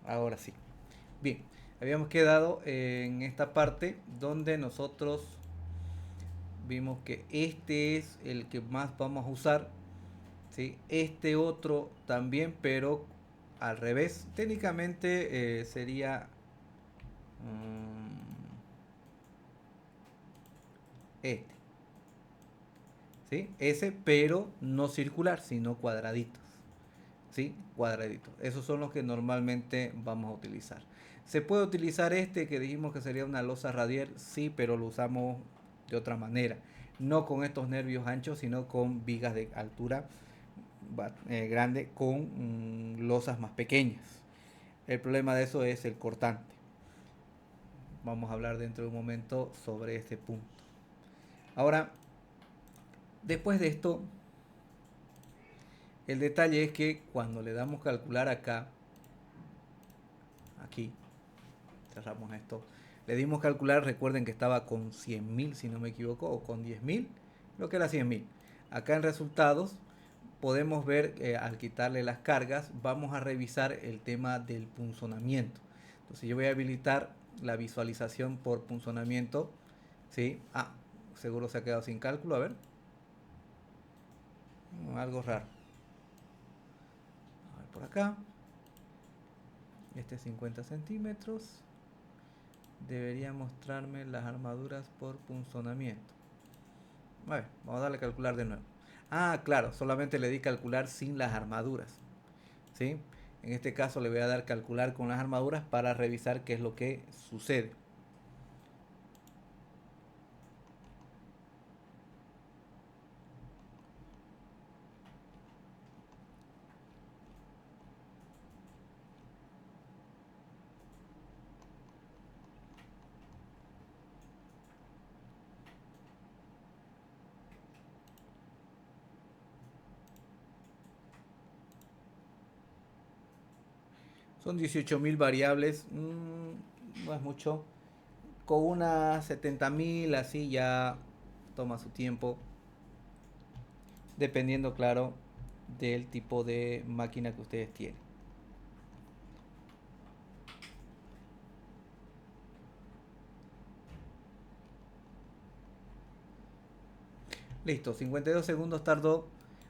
Ahora sí. Bien, habíamos quedado en esta parte donde nosotros vimos que este es el que más vamos a usar, ¿sí? Este otro también, pero al revés. Técnicamente sería este, ¿sí? Ese, pero no circular, sino cuadraditos, ¿sí? Cuadraditos. Esos son los que normalmente vamos a utilizar. Se puede utilizar este que dijimos que sería una losa radial, sí, pero lo usamos de otra manera. No con estos nervios anchos, sino con vigas de altura grande con losas más pequeñas. El problema de eso es el cortante. Vamos a hablar dentro de un momento sobre este punto. Ahora, después de esto, el detalle es que cuando le damos calcular acá, aquí, cerramos esto, le dimos calcular, recuerden que estaba con 100.000 si no me equivoco, o con 10.000, lo que era 100.000. Acá en resultados podemos ver, al quitarle las cargas, vamos a revisar el tema del punzonamiento. Entonces yo voy a habilitar la visualización por punzonamiento, ¿sí? Seguro se ha quedado sin cálculo, a ver. Algo raro. A ver por acá. Este es 50 centímetros. Debería mostrarme las armaduras por punzonamiento. A ver, vamos a darle a calcular de nuevo. Claro, solamente le di calcular sin las armaduras, ¿sí? En este caso le voy a dar calcular con las armaduras para revisar qué es lo que sucede. Son 18.000 variables, no es mucho. Con unas 70.000 así ya toma su tiempo, dependiendo, claro, del tipo de máquina que ustedes tienen. Listo, 52 segundos tardó,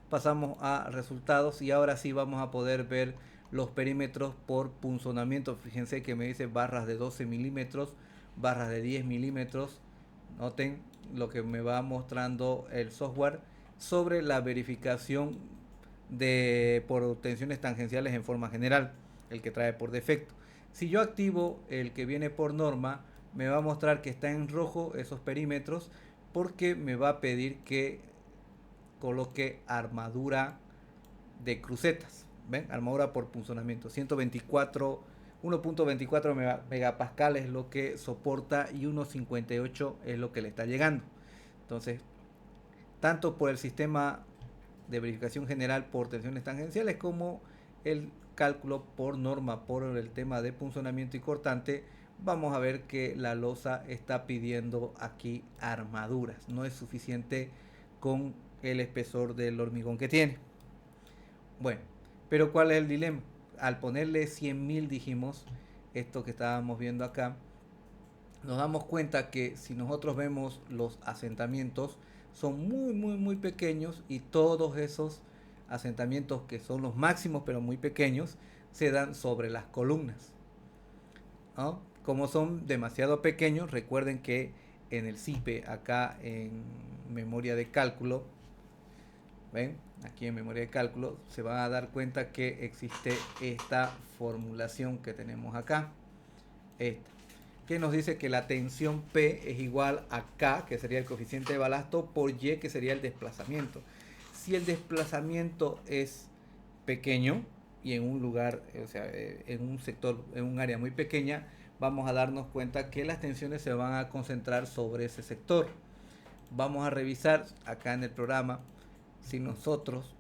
pasamos a resultados y ahora sí vamos a poder ver los perímetros por punzonamiento. Fíjense que me dice barras de 12 milímetros, barras de 10 milímetros. Noten lo que me va mostrando el software sobre la verificación por tensiones tangenciales en forma general, el que trae por defecto. Si yo activo el que viene por norma, me va a mostrar que está en rojo esos perímetros, porque me va a pedir que coloque armadura de crucetas. ¿Ven? Armadura por punzonamiento. 1.24 megapascal es lo que soporta y 1.58 es lo que le está llegando. Entonces, tanto por el sistema de verificación general por tensiones tangenciales como el cálculo por norma por el tema de punzonamiento y cortante, vamos a ver que la losa está pidiendo aquí armaduras. No es suficiente con el espesor del hormigón que tiene. Bueno, pero ¿cuál es el dilema? Al ponerle 100.000, dijimos, esto que estábamos viendo acá, nos damos cuenta que si nosotros vemos los asentamientos, son muy pequeños, y todos esos asentamientos, que son los máximos pero muy pequeños, se dan sobre las columnas, ¿no? Como son demasiado pequeños, recuerden que en el CIPE, acá en memoria de cálculo, ven, aquí en memoria de cálculo, se van a dar cuenta que existe esta formulación que tenemos acá, esta, que nos dice que la tensión P es igual a K, que sería el coeficiente de balasto, por Y, que sería el desplazamiento. Si el desplazamiento es pequeño y en un lugar, o sea, en un sector, en un área muy pequeña, vamos a darnos cuenta que las tensiones se van a concentrar sobre ese sector. Vamos a revisar acá en el programa si nosotros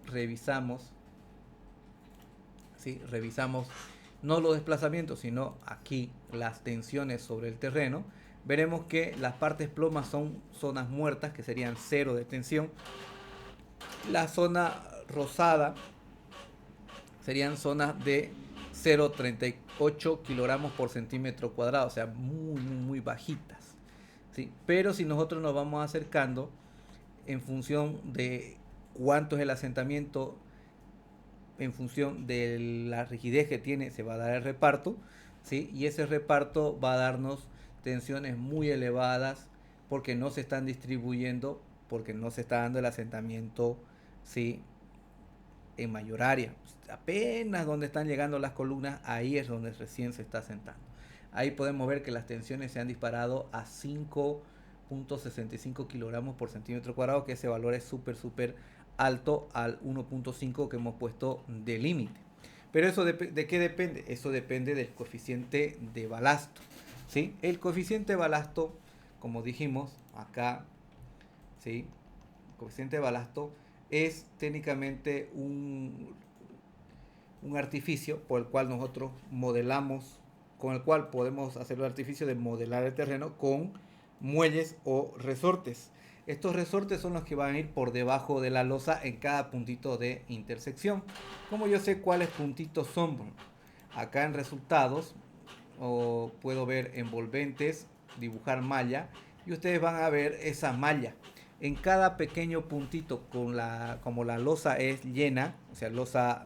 revisamos, ¿sí? Revisamos no los desplazamientos, sino aquí las tensiones sobre el terreno, veremos que las partes plomas son zonas muertas, que serían cero de tensión. La zona rosada serían zonas de 0,38 kilogramos por centímetro cuadrado, o sea, muy bajitas, ¿sí? Pero si nosotros nos vamos acercando en función de cuánto es el asentamiento, en función de la rigidez que tiene, se va a dar el reparto, ¿sí? Y ese reparto va a darnos tensiones muy elevadas porque no se están distribuyendo, porque no se está dando el asentamiento, ¿sí? En mayor área. Apenas donde están llegando las columnas, ahí es donde recién se está asentando. Ahí podemos ver que las tensiones se han disparado a 5,65 kilogramos por centímetro cuadrado, que ese valor es súper alto al 1,5 que hemos puesto de límite. Pero eso ¿de qué depende? Eso depende del coeficiente de balasto, ¿sí? El coeficiente de balasto, como dijimos acá, ¿sí? El coeficiente de balasto es técnicamente un artificio por el cual nosotros modelamos, con el cual podemos hacer el artificio de modelar el terreno con muelles o resortes. Estos resortes son los que van a ir por debajo de la losa en cada puntito de intersección. Como yo sé cuáles puntitos son, acá en resultados puedo ver envolventes, dibujar malla, y ustedes van a ver esa malla. En cada pequeño puntito, como la losa es llena, o sea, losa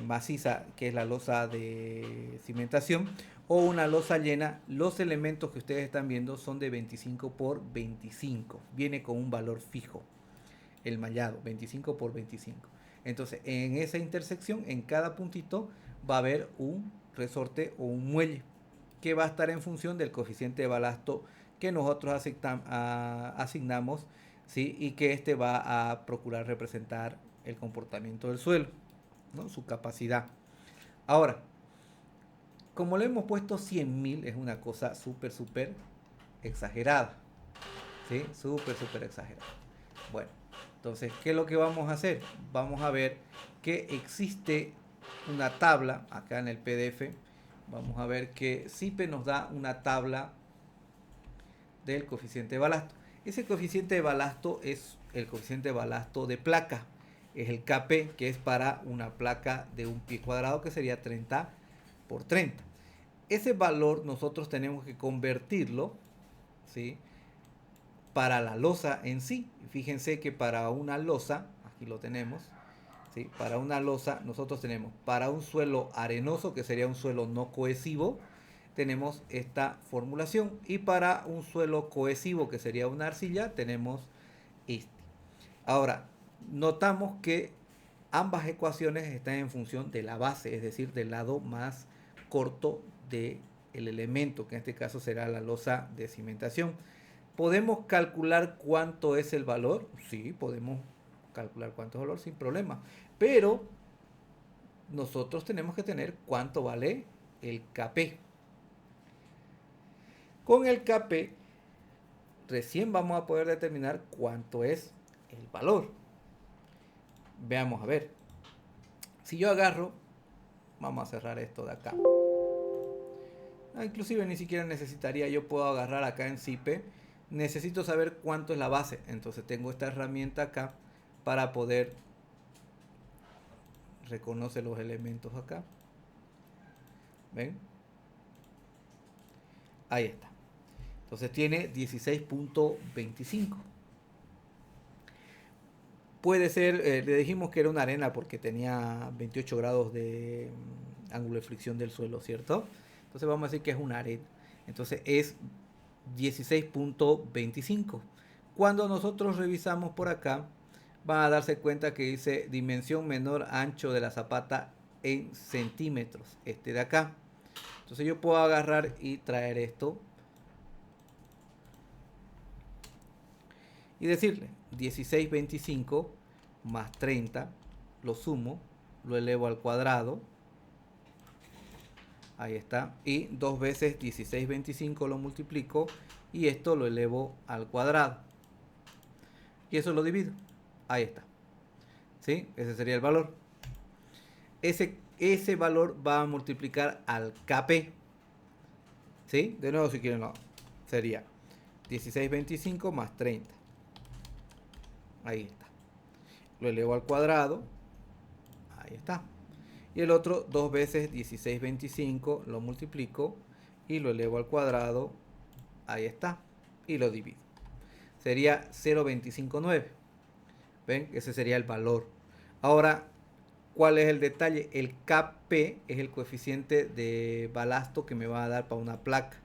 maciza, que es la losa de cimentación, o una losa llena, los elementos que ustedes están viendo son de 25 por 25. Viene con un valor fijo, el mallado, 25 por 25. Entonces, en esa intersección, en cada puntito, va a haber un resorte o un muelle que va a estar en función del coeficiente de balasto que nosotros asignamos, ¿sí? Y que este va a procurar representar el comportamiento del suelo, ¿no? Su capacidad. Ahora, como le hemos puesto 100.000, es una cosa súper exagerada, ¿sí? Súper exagerada. Bueno, entonces, ¿qué es lo que vamos a hacer? Vamos a ver que existe una tabla acá en el PDF. Vamos a ver que CIPE nos da una tabla del coeficiente de balasto. Ese coeficiente de balasto es el coeficiente de balasto de placa. Es el KP, que es para una placa de un pie cuadrado, que sería 30 por 30. Ese valor nosotros tenemos que convertirlo, ¿sí?, para la losa en sí. Fíjense que para una losa, aquí lo tenemos, ¿sí?, para una losa nosotros tenemos, para un suelo arenoso, que sería un suelo no cohesivo, tenemos esta formulación, y para un suelo cohesivo, que sería una arcilla, tenemos este. Ahora, notamos que ambas ecuaciones están en función de la base, es decir, del lado más corto del elemento, que en este caso será la losa de cimentación. ¿Podemos calcular cuánto es el valor? Sí, podemos calcular cuánto es el valor sin problema, pero nosotros tenemos que tener cuánto vale el KP. Con el KP recién vamos a poder determinar cuánto es el valor. Veamos a ver. Si yo agarro, vamos a cerrar esto de acá. Inclusive ni siquiera necesitaría, yo puedo agarrar acá en CIPE. Necesito saber cuánto es la base. Entonces tengo esta herramienta acá para poder reconocer los elementos acá. ¿Ven? Ahí está. Entonces tiene 16,25. Puede ser, le dijimos que era una arena porque tenía 28 grados de ángulo de fricción del suelo, ¿cierto? Entonces vamos a decir que es una arena. Entonces es 16,25. Cuando nosotros revisamos por acá, van a darse cuenta que dice dimensión menor ancho de la zapata en centímetros, este de acá. Entonces yo puedo agarrar y traer esto y decirle 16,25 más 30, lo sumo, lo elevo al cuadrado, ahí está, y 2 veces 16,25 lo multiplico y esto lo elevo al cuadrado y eso lo divido, ahí está, ¿sí? Ese sería el valor. Ese valor va a multiplicar al KP, ¿sí? De nuevo, si quieren, no, sería 16,25 más 30, ahí está, lo elevo al cuadrado, ahí está, Y el otro 2 veces 1625, lo multiplico y lo elevo al cuadrado. Ahí está. Y lo divido. Sería 0,259. ¿Ven? Ese sería el valor. Ahora, ¿cuál es el detalle? El Kp es el coeficiente de balasto que me va a dar para una placa.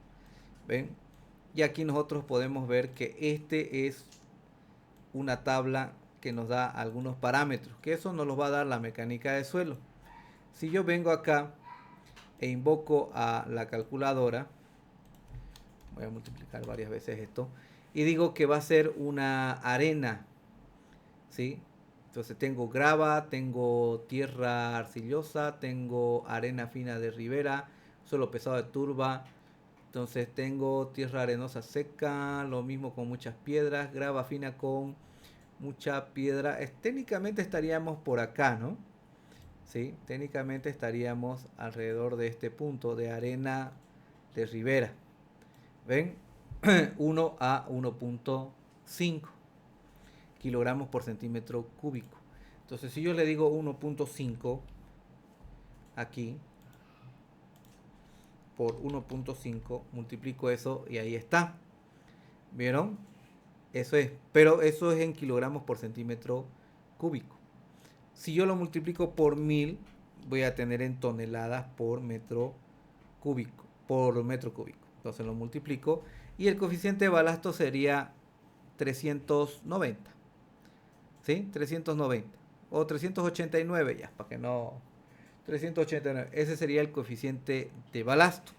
¿Ven? Y aquí nosotros podemos ver que este es una tabla que nos da algunos parámetros, que eso nos los va a dar la mecánica de suelo. Si yo vengo acá e invoco a la calculadora, voy a multiplicar varias veces esto, y digo que va a ser una arena, ¿sí? Entonces tengo grava, tengo tierra arcillosa, tengo arena fina de ribera, suelo pesado de turba, entonces tengo tierra arenosa seca, lo mismo con muchas piedras, grava fina con mucha piedra. Técnicamente estaríamos por acá, ¿no? Sí, técnicamente estaríamos alrededor de este punto de arena de ribera. ¿Ven? 1 a 1.5 kilogramos por centímetro cúbico. Entonces, si yo le digo 1.5 aquí por 1.5, multiplico eso y ahí está. ¿Vieron? Eso es, pero eso es en kilogramos por centímetro cúbico. Si yo lo multiplico por 1000, voy a tener en toneladas por metro cúbico, Entonces lo multiplico y el coeficiente de balasto sería 390. ¿Sí? 390 o 389 ya, para que no 389. Ese sería el coeficiente de balasto.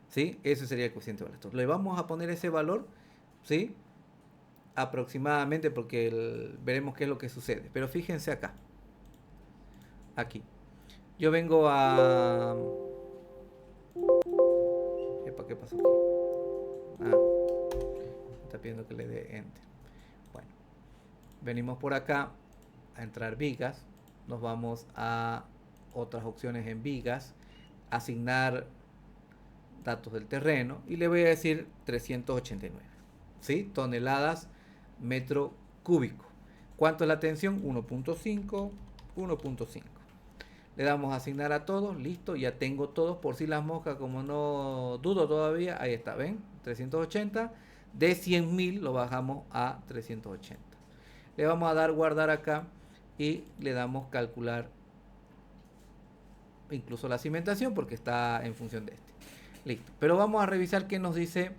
¿Sí? Ese sería el coeficiente de balasto. Le vamos a poner ese valor, ¿sí? Aproximadamente, porque veremos qué es lo que sucede. Pero fíjense acá. Aquí. Yo vengo a... Epa, ¿qué pasó aquí? Está pidiendo que le dé enter. Bueno. Venimos por acá a entrar vigas. Nos vamos a otras opciones en vigas. Asignar datos del terreno. Y le voy a decir 389. ¿Sí? Toneladas metro cúbico. ¿Cuánto es la tensión? 1.5, 1.5. Le damos a asignar a todos, listo, ya tengo todos, por si las moscas, como no dudo todavía, ahí está, ¿ven? 380, de 100.000 lo bajamos a 380. Le vamos a dar guardar acá y le damos calcular incluso la cimentación porque está en función de este. Listo, pero vamos a revisar qué nos dice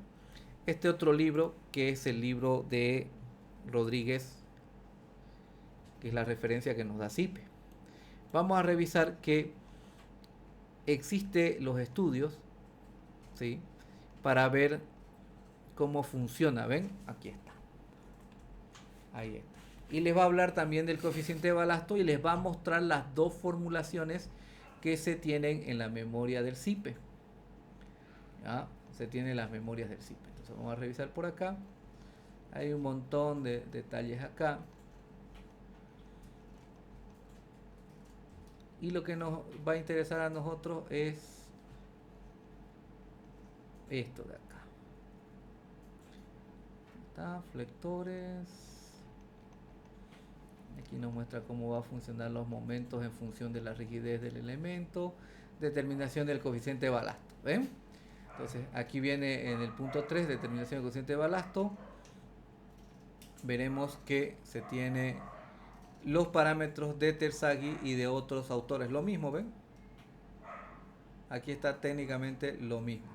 este otro libro, que es el libro de Rodríguez, que es la referencia que nos da CIPE. Vamos a revisar que existen los estudios, ¿sí? Para ver cómo funciona. ¿Ven? Aquí está. Ahí está. Y les va a hablar también del coeficiente de balasto y les va a mostrar las dos formulaciones que se tienen en la memoria del CIPE. ¿Ya? Se tienen las memorias del CIPE. Entonces vamos a revisar por acá. Hay un montón de detalles acá. Y lo que nos va a interesar a nosotros es esto de acá. Está, flectores. Aquí nos muestra cómo va a funcionar los momentos en función de la rigidez del elemento. Determinación del coeficiente de balasto. ¿Ven? Entonces aquí viene en el punto 3, determinación del coeficiente de balasto. Veremos que se tiene los parámetros de Terzaghi y de otros autores. Lo mismo, ¿ven? Aquí está técnicamente lo mismo.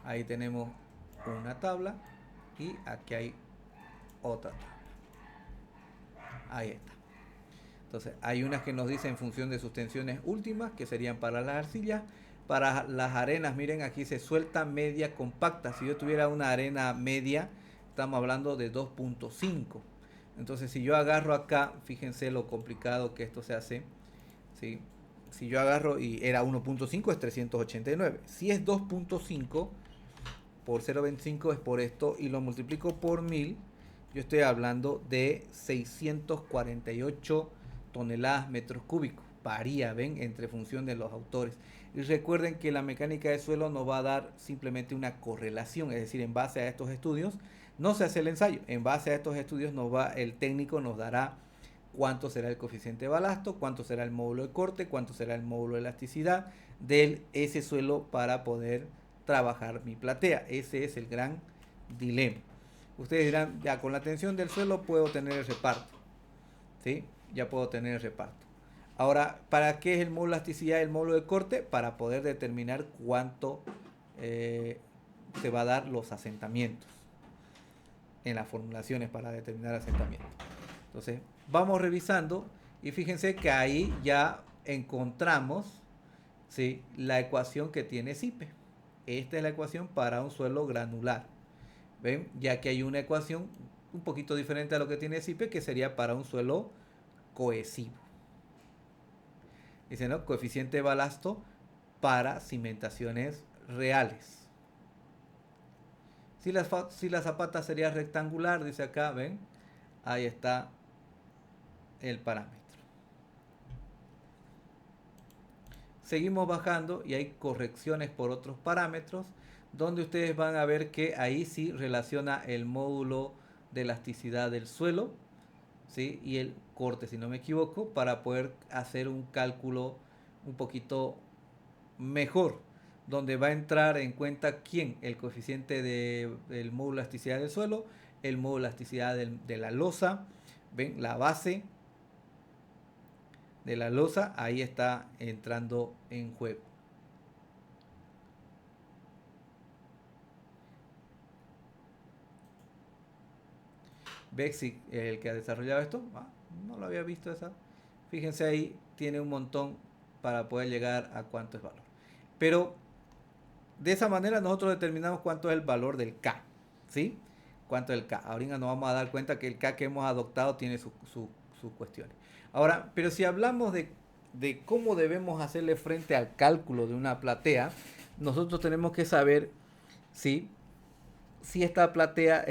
Ahí tenemos una tabla y aquí hay otra tabla. Ahí está. Entonces, hay unas que nos dicen en función de sus tensiones últimas, que serían para las arcillas. Para las arenas, miren, aquí se suelta media compacta. Si yo tuviera una arena media, estamos hablando de 2.5. Entonces, si yo agarro acá, fíjense lo complicado que esto se hace, ¿sí? Si yo agarro y era 1.5 es 389. Si es 2.5 por 0.25 es por esto y lo multiplico por 1000, yo estoy hablando de 648 toneladas metros cúbicos. Varía, ven, entre función de los autores. Y recuerden que la mecánica de suelo nos va a dar simplemente una correlación, es decir, en base a estos estudios no se hace el ensayo, en base a estos estudios el técnico nos dará cuánto será el coeficiente de balasto, cuánto será el módulo de corte, cuánto será el módulo de elasticidad de ese suelo para poder trabajar mi platea. Ese es el gran dilema. Ustedes dirán, ya con la tensión del suelo puedo tener el reparto, ¿sí? Ya puedo tener el reparto. Ahora, ¿para qué es el módulo de elasticidad y el módulo de corte? Para poder determinar cuánto se va a dar los asentamientos en las formulaciones para determinar asentamientos. Entonces, vamos revisando y fíjense que ahí ya encontramos, ¿sí?, la ecuación que tiene SIPE. Esta es la ecuación para un suelo granular. ¿Ven? Ya que hay una ecuación un poquito diferente a lo que tiene SIPE, que sería para un suelo cohesivo. Dice, ¿no? Coeficiente de balasto para cimentaciones reales. Si la zapata sería rectangular, dice acá, ¿ven? Ahí está el parámetro. Seguimos bajando y hay correcciones por otros parámetros, donde ustedes van a ver que ahí sí relaciona el módulo de elasticidad del suelo, ¿sí?, y el corte, si no me equivoco, para poder hacer un cálculo un poquito mejor, donde va a entrar en cuenta quién, el coeficiente del módulo de elasticidad del suelo, el módulo de elasticidad de la losa, ven, la base de la losa, ahí está entrando en juego. Bexic, el que ha desarrollado esto, no lo había visto esa. Fíjense ahí, tiene un montón para poder llegar a cuánto es valor. Pero de esa manera nosotros determinamos cuánto es el valor del K, ¿sí? Cuánto es el K. Ahorita nos vamos a dar cuenta que el K que hemos adoptado tiene sus cuestiones. Ahora, pero si hablamos de cómo debemos hacerle frente al cálculo de una platea, nosotros tenemos que saber si esta platea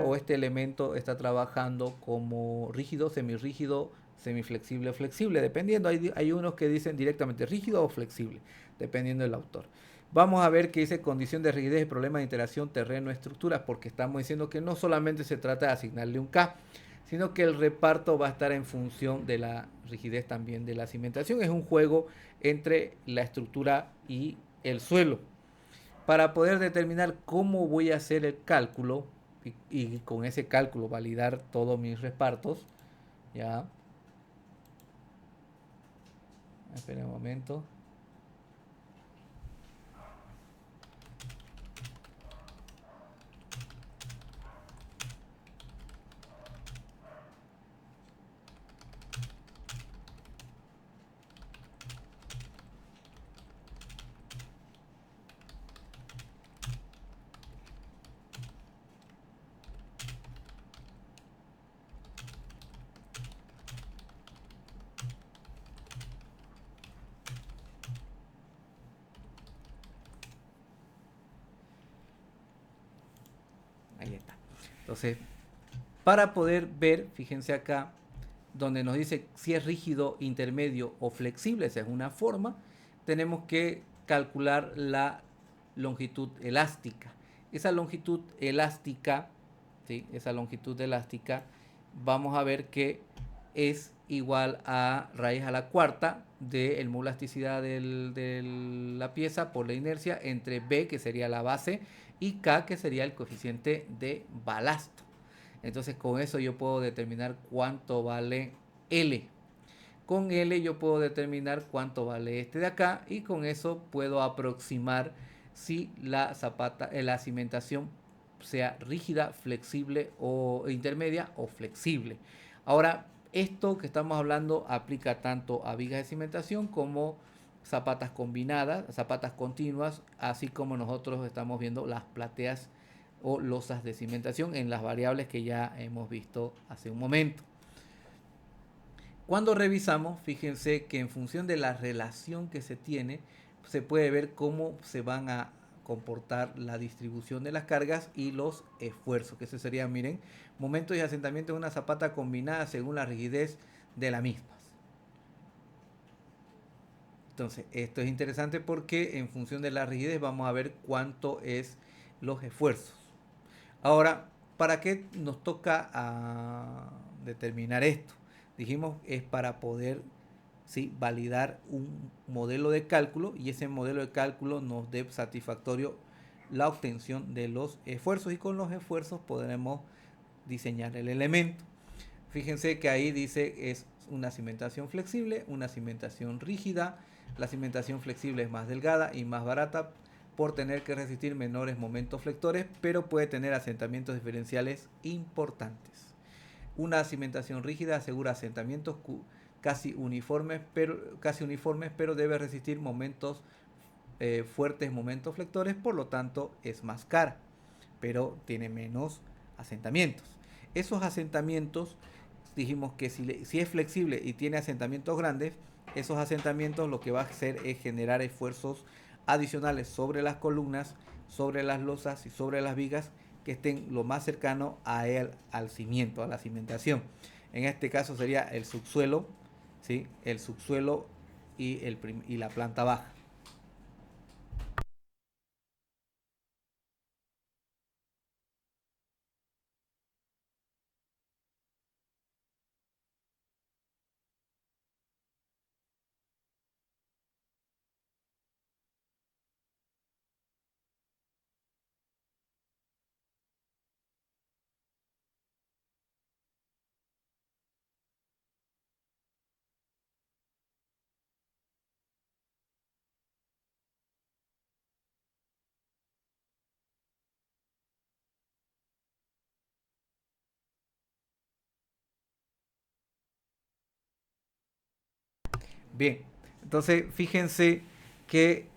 o este elemento está trabajando como rígido, semirrígido, semiflexible o flexible, dependiendo. Hay unos que dicen directamente rígido o flexible, dependiendo del autor. Vamos a ver que dice condición de rigidez y problema de interacción terreno-estructuras, porque estamos diciendo que no solamente se trata de asignarle un K, sino que el reparto va a estar en función de la rigidez también de la cimentación. Es un juego entre la estructura y el suelo. Para poder determinar cómo voy a hacer el cálculo y con ese cálculo validar todos mis repartos, ya. Esperen un momento. Ahí está. Entonces, para poder ver, fíjense acá, donde nos dice si es rígido, intermedio o flexible, esa es una forma, tenemos que calcular la longitud elástica. Esa longitud elástica, ¿sí?, esa longitud elástica, vamos a ver que es igual a raíz a la cuarta del módulo de elasticidad de la pieza por la inercia entre B, que sería la base, y K, que sería el coeficiente de balasto. Entonces con eso yo puedo determinar cuánto vale L. Con L yo puedo determinar cuánto vale este de acá, y con eso puedo aproximar si la cimentación sea rígida, flexible o intermedia o flexible. Ahora, esto que estamos hablando aplica tanto a vigas de cimentación como zapatas combinadas, zapatas continuas, así como nosotros estamos viendo las plateas o losas de cimentación en las variables que ya hemos visto hace un momento. Cuando revisamos, fíjense que en función de la relación que se tiene, se puede ver cómo se van a comportar la distribución de las cargas y los esfuerzos, que ese sería, miren, momentos y asentamientos de una zapata combinada según la rigidez de la misma. Entonces, esto es interesante porque en función de la rigidez vamos a ver cuánto es los esfuerzos. Ahora, ¿para qué nos toca determinar esto? dijimos, es para poder, ¿sí?, validar un modelo de cálculo, y ese modelo de cálculo nos dé satisfactorio la obtención de los esfuerzos, y con los esfuerzos podremos diseñar el elemento. Fíjense que ahí dice es una cimentación flexible, una cimentación rígida. La cimentación flexible es más delgada y más barata por tener que resistir menores momentos flectores, pero puede tener asentamientos diferenciales importantes. Una cimentación rígida asegura asentamientos casi uniformes, pero debe resistir fuertes momentos flectores, por lo tanto es más cara, pero tiene menos asentamientos. Esos asentamientos, dijimos que si es flexible y tiene asentamientos grandes, esos asentamientos lo que va a hacer es generar esfuerzos adicionales sobre las columnas, sobre las losas y sobre las vigas que estén lo más cercano al cimiento, a la cimentación. En este caso sería el subsuelo, ¿sí?, el subsuelo y la planta baja. Bien, entonces fíjense que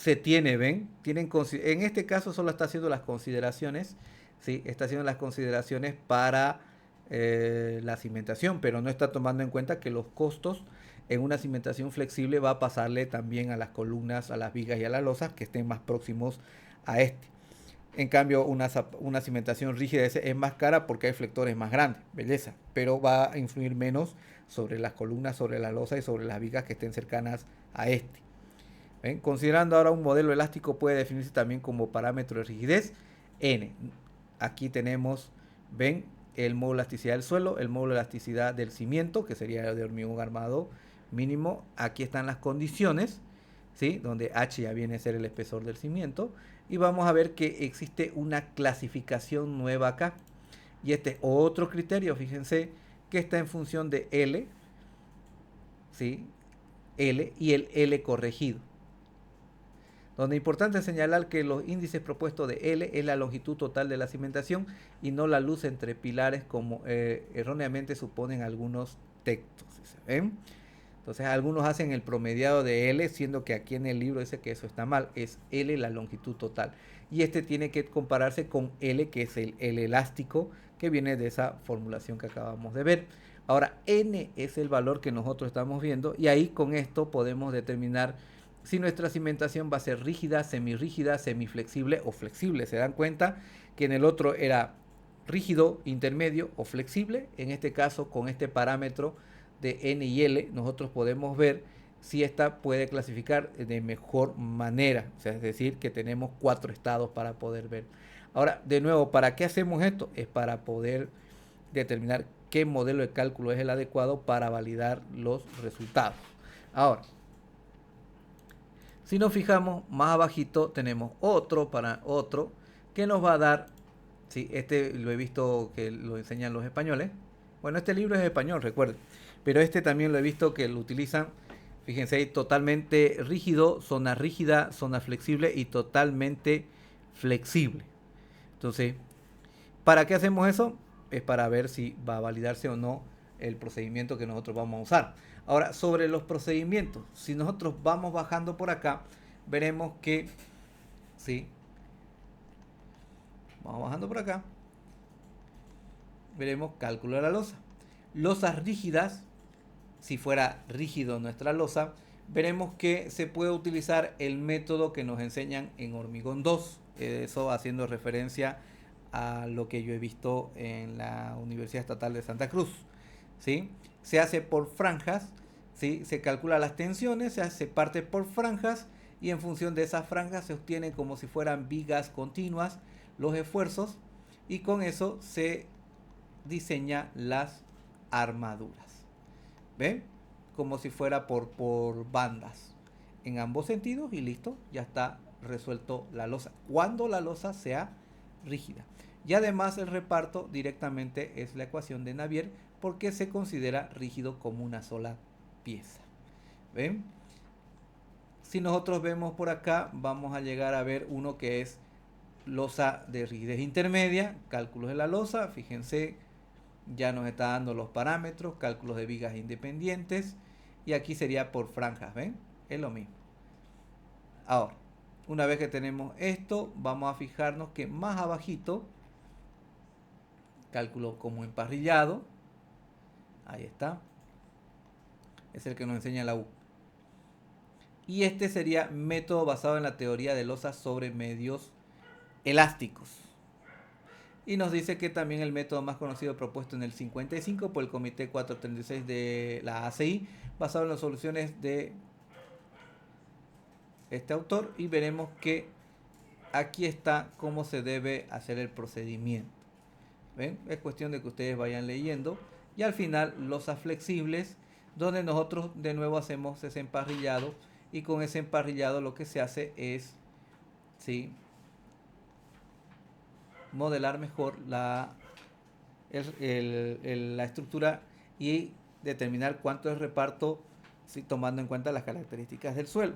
ven, en este caso solo está haciendo las consideraciones, ¿sí? Está haciendo las consideraciones para la cimentación, pero no está tomando en cuenta que los costos en una cimentación flexible va a pasarle también a las columnas, a las vigas y a las losas que estén más próximos a este. En cambio, una cimentación rígida es más cara porque hay flectores más grandes, belleza, pero va a influir menos sobre las columnas, sobre la losa y sobre las vigas que estén cercanas a este. ¿Ven? Considerando ahora un modelo elástico puede definirse también como parámetro de rigidez N. Aquí tenemos, ven, el módulo de elasticidad del suelo, el módulo de elasticidad del cimiento, que sería de hormigón armado mínimo. Aquí están las condiciones, ¿sí?, donde H ya viene a ser el espesor del cimiento. Y vamos a ver que existe una clasificación nueva acá. Y este otro criterio, fíjense, que está en función de L, ¿sí?, L y el L corregido. Donde es importante señalar que los índices propuestos de L es la longitud total de la cimentación y no la luz entre pilares como erróneamente suponen algunos textos. ¿Sí? ¿Ven? Entonces algunos hacen el promediado de L, siendo que aquí en el libro dice que eso está mal, es L la longitud total. Y este tiene que compararse con L, que es el elástico, que viene de esa formulación que acabamos de ver. Ahora, N es el valor que nosotros estamos viendo, y ahí con esto podemos determinar si nuestra cimentación va a ser rígida, semirrígida, semiflexible o flexible. ¿Se dan cuenta que en el otro era rígido, intermedio o flexible? En este caso, con este parámetro de N y L, nosotros podemos ver si esta puede clasificar de mejor manera. O sea, es decir, que tenemos 4 estados para poder ver. Ahora, de nuevo, ¿para qué hacemos esto? Es para poder determinar qué modelo de cálculo es el adecuado para validar los resultados. Ahora, si nos fijamos más abajito tenemos otro que nos va a dar, sí, este lo he visto que lo enseñan los españoles. Bueno, este libro es español, recuerden, pero este también lo he visto que lo utilizan. Fíjense ahí, totalmente rígido, zona rígida, zona flexible y totalmente flexible. Entonces, ¿para qué hacemos eso? Es para ver si va a validarse o no el procedimiento que nosotros vamos a usar. Ahora, sobre los procedimientos, si nosotros vamos bajando por acá, veremos que, sí, vamos bajando por acá, veremos cálculo de la losa. Losas rígidas, si fuera rígido nuestra losa, veremos que se puede utilizar el método que nos enseñan en Hormigón 2, eso haciendo referencia a lo que yo he visto en la Universidad Estatal de Santa Cruz, ¿sí? Se hace por franjas, ¿sí? Se calcula las tensiones, se parte por franjas y en función de esas franjas se obtiene como si fueran vigas continuas los esfuerzos, y con eso se diseña las armaduras. ¿Ven? Como si fuera por bandas en ambos sentidos y listo, ya está resuelto la losa. Cuando la losa sea rígida. Y además el reparto directamente es la ecuación de Navier porque se considera rígido como una sola pieza. ¿Ven? Si nosotros vemos por acá, vamos a llegar a ver uno que es losa de rigidez intermedia, cálculos de la losa, fíjense, ya nos está dando los parámetros, cálculos de vigas independientes, y aquí sería por franjas, ¿ven? Es lo mismo. Ahora, una vez que tenemos esto, vamos a fijarnos que más abajito, cálculo como emparrillado, ahí está, es el que nos enseña la U. Y este sería método basado en la teoría de losas sobre medios elásticos. Y nos dice que también el método más conocido propuesto en el 55 por el Comité 436 de la ACI, basado en las soluciones de este autor, y veremos que aquí está cómo se debe hacer el procedimiento. ¿Ven? Es cuestión de que ustedes vayan leyendo. Y al final, losas flexibles, donde nosotros de nuevo hacemos ese emparrillado, y con ese emparrillado lo que se hace es, ¿sí?, modelar mejor la estructura y determinar cuánto es reparto, ¿sí?, tomando en cuenta las características del suelo.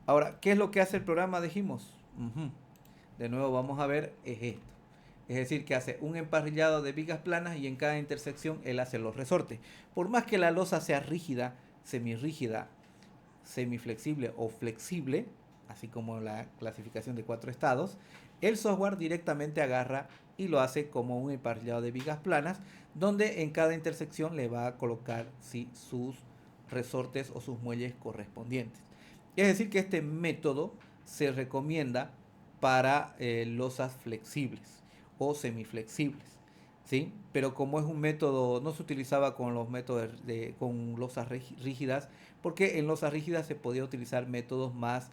Ahora, ¿qué es lo que hace el programa? Dijimos. De nuevo vamos a ver, es esto. Es decir, que hace un emparrillado de vigas planas y en cada intersección él hace los resortes. Por más que la losa sea rígida, semirrígida, semiflexible o flexible, así como la clasificación de 4 estados, el software directamente agarra y lo hace como un emparrillado de vigas planas, donde en cada intersección le va a colocar, sí, sus resortes o sus muelles correspondientes. Es decir, que este método se recomienda para losas flexibles o semiflexibles, ¿sí? Pero como es un método, no se utilizaba con los métodos con losas rígidas, porque en losas rígidas se podía utilizar métodos más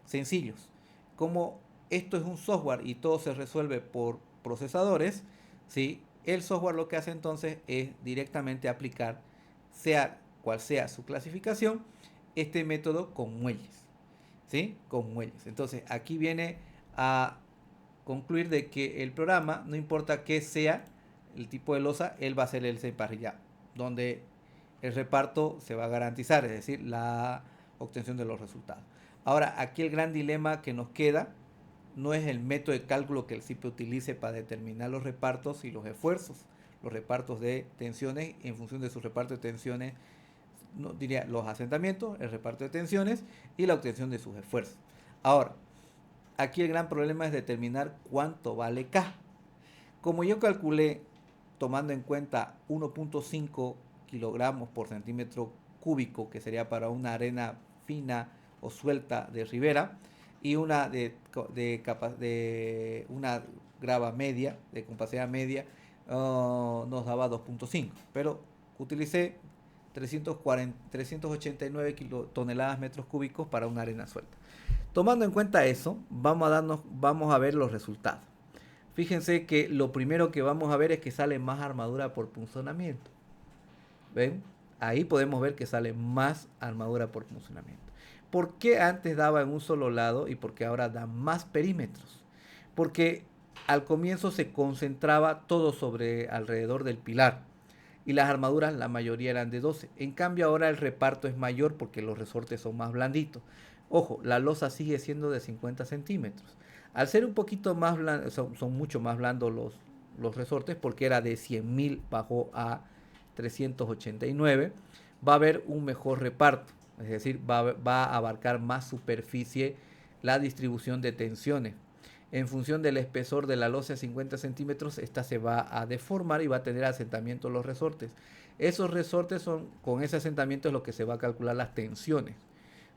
sencillos. Como esto es un software y todo se resuelve por procesadores, ¿sí?, el software lo que hace entonces es directamente aplicar, sea cual sea su clasificación, este método con muelles, ¿sí?, con muelles. Entonces aquí viene a concluir de que el programa, no importa qué sea el tipo de losa, él va a hacer el emparrillado, donde el reparto se va a garantizar, es decir, la obtención de los resultados. Ahora, aquí el gran dilema que nos queda no es el método de cálculo que el CIPE utilice para determinar los repartos y los esfuerzos, los repartos de tensiones en función de su reparto de tensiones, no, diría los asentamientos, el reparto de tensiones y la obtención de sus esfuerzos. Ahora, aquí el gran problema es determinar cuánto vale K. Como yo calculé tomando en cuenta 1.5 kilogramos por centímetro cúbico, que sería para una arena fina o suelta de ribera, y una de una grava media, de capacidad media, nos daba 2.5, pero utilicé 389 toneladas metros cúbicos para una arena suelta. Tomando en cuenta eso, vamos a ver los resultados. Fíjense que lo primero que vamos a ver es que sale más armadura por punzonamiento. ¿Ven? Ahí podemos ver que sale más armadura por punzonamiento. ¿Por qué antes daba en un solo lado y por qué ahora da más perímetros? Porque al comienzo se concentraba todo alrededor del pilar y las armaduras la mayoría eran de 12. En cambio ahora el reparto es mayor porque los resortes son más blanditos. Ojo, la losa sigue siendo de 50 centímetros. Al ser un poquito más blandos, son mucho más blandos los resortes, porque era de 100.000 bajó a 389, va a haber un mejor reparto, es decir, va a abarcar más superficie la distribución de tensiones. En función del espesor de la losa de 50 centímetros, esta se va a deformar y va a tener asentamiento los resortes. Esos resortes son, con ese asentamiento es lo que se va a calcular las tensiones,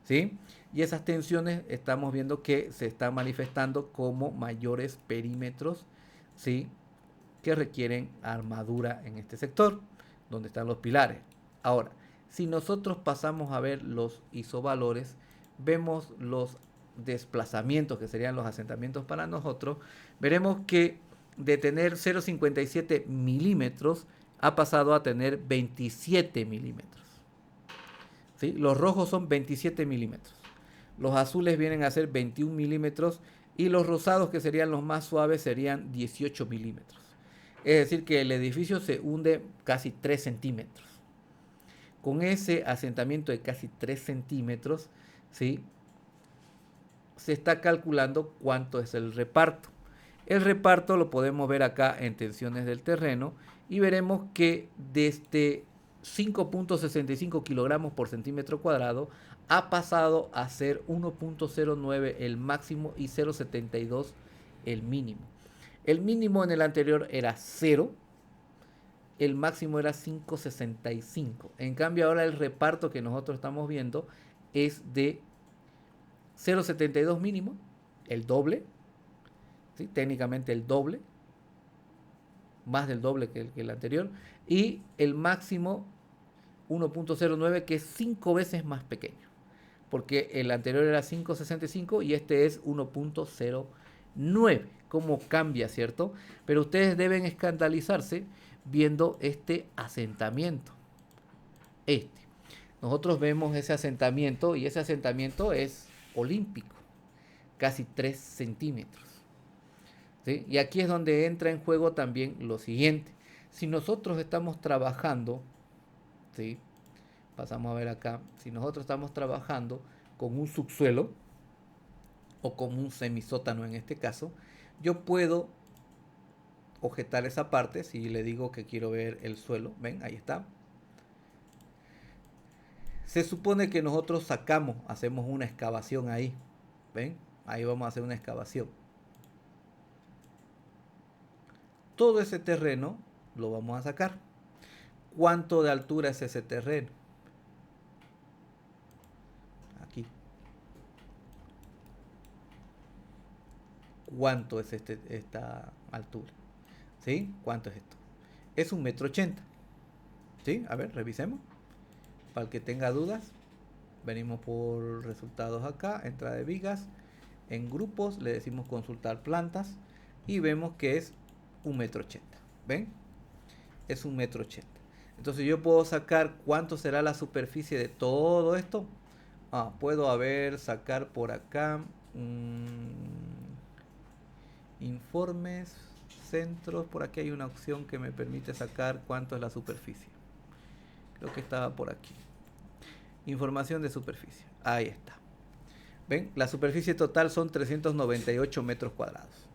¿sí? Y esas tensiones estamos viendo que se están manifestando como mayores perímetros, ¿sí?, que requieren armadura en este sector, donde están los pilares. Ahora, si nosotros pasamos a ver los isovalores, vemos los desplazamientos, que serían los asentamientos para nosotros, veremos que de tener 0,57 milímetros ha pasado a tener 27 milímetros. ¿Sí? Los rojos son 27 milímetros. Los azules vienen a ser 21 milímetros y los rosados, que serían los más suaves, serían 18 milímetros. Es decir, que el edificio se hunde casi 3 centímetros. Con ese asentamiento de casi 3 centímetros, ¿sí?, se está calculando cuánto es el reparto. El reparto lo podemos ver acá en tensiones del terreno y veremos que desde 5.65 kilogramos por centímetro cuadrado ha pasado a ser 1.09 el máximo y 0.72 el mínimo. El mínimo en el anterior era 0, el máximo era 5.65. En cambio ahora el reparto que nosotros estamos viendo es de 0.72 mínimo, el doble, ¿sí?, técnicamente el doble, más del doble que el anterior, y el máximo 1.09, que es 5 veces más pequeño, porque el anterior era 5.65 y este es 1.09. ¿Cómo cambia, cierto? Pero ustedes deben escandalizarse viendo este asentamiento. Nosotros vemos ese asentamiento y ese asentamiento es olímpico, casi 3 centímetros. ¿Sí? Y aquí es donde entra en juego también lo siguiente. Si nosotros estamos trabajando, ¿sí?, pasamos a ver acá, si nosotros estamos trabajando con un subsuelo o con un semisótano en este caso, yo puedo objetar esa parte. Si le digo que quiero ver el suelo, ven, ahí está. Se supone que nosotros hacemos una excavación ahí, ven, ahí vamos a hacer una excavación. Todo ese terreno lo vamos a sacar. ¿Cuánto de altura es ese terreno? Aquí. ¿Cuánto es esta altura? ¿Sí? ¿Cuánto es esto? Es 1,80 m. ¿Sí? A ver, revisemos. Para el que tenga dudas, venimos por resultados acá, entrada de vigas. En grupos le decimos consultar plantas y vemos que es 1,80 m. ¿Ven? Es 1,80 m. Entonces yo puedo sacar cuánto será la superficie de todo esto. Puedo sacar por acá informes, centros. Por aquí hay una opción que me permite sacar cuánto es la superficie. Creo que estaba por aquí. Información de superficie. Ahí está. ¿Ven? La superficie total son 398 metros cuadrados.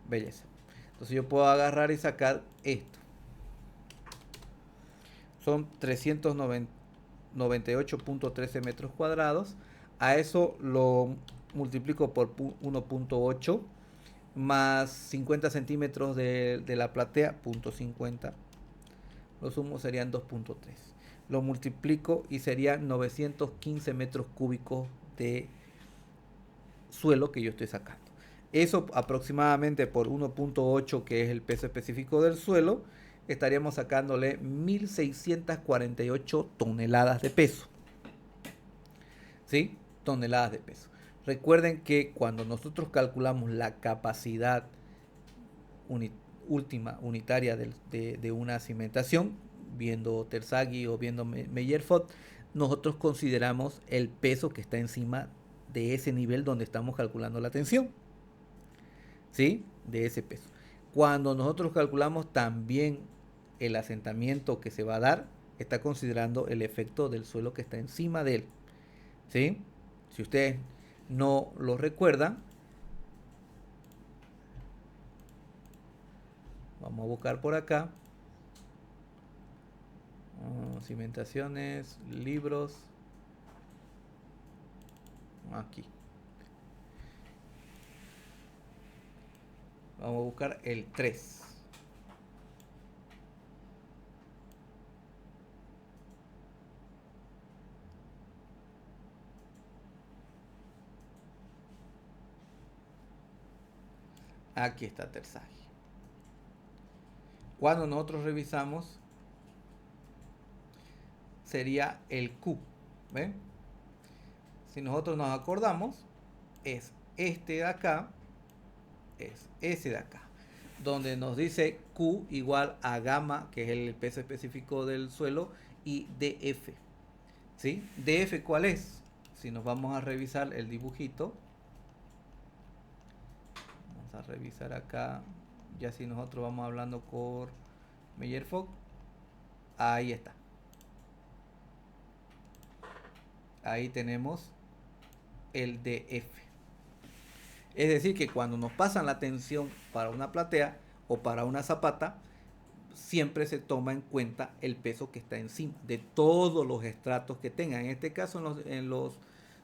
Belleza. Entonces yo puedo agarrar y sacar esto. Son 398.13 metros cuadrados. A eso lo multiplico por 1.8 más 50 centímetros de la platea, 0.50. Lo sumo serían 2.3. Lo multiplico y serían 915 metros cúbicos de suelo que yo estoy sacando. Eso aproximadamente por 1.8, que es el peso específico del suelo, estaríamos sacándole 1.648 toneladas de peso. ¿Sí? Toneladas de peso. Recuerden que cuando nosotros calculamos la capacidad última unitaria de una cimentación, viendo Terzaghi o viendo Meyerhoff, nosotros consideramos el peso que está encima de ese nivel donde estamos calculando la tensión. ¿Sí? De ese peso. Cuando nosotros calculamos también el asentamiento que se va a dar, está considerando el efecto del suelo que está encima de él. ¿Sí? Si ustedes no lo recuerdan, vamos a buscar por acá. Cimentaciones, libros. Aquí. Vamos a buscar el 3. Aquí está Terzaghi. Cuando nosotros revisamos, sería el Q. ¿Ven? Si nosotros nos acordamos, es este de acá, es ese de acá. donde nos dice Q igual a gamma, que es el peso específico del suelo, y DF. ¿Sí? DF, ¿cuál es? Si nos vamos a revisar el dibujito, vamos a revisar acá, ya si nosotros vamos hablando por Meyerhof, ahí está. Ahí tenemos el DF. Es decir, que cuando nos pasan la tensión para una platea o para una zapata, siempre se toma en cuenta el peso que está encima de todos los estratos que tengan. En este caso, en los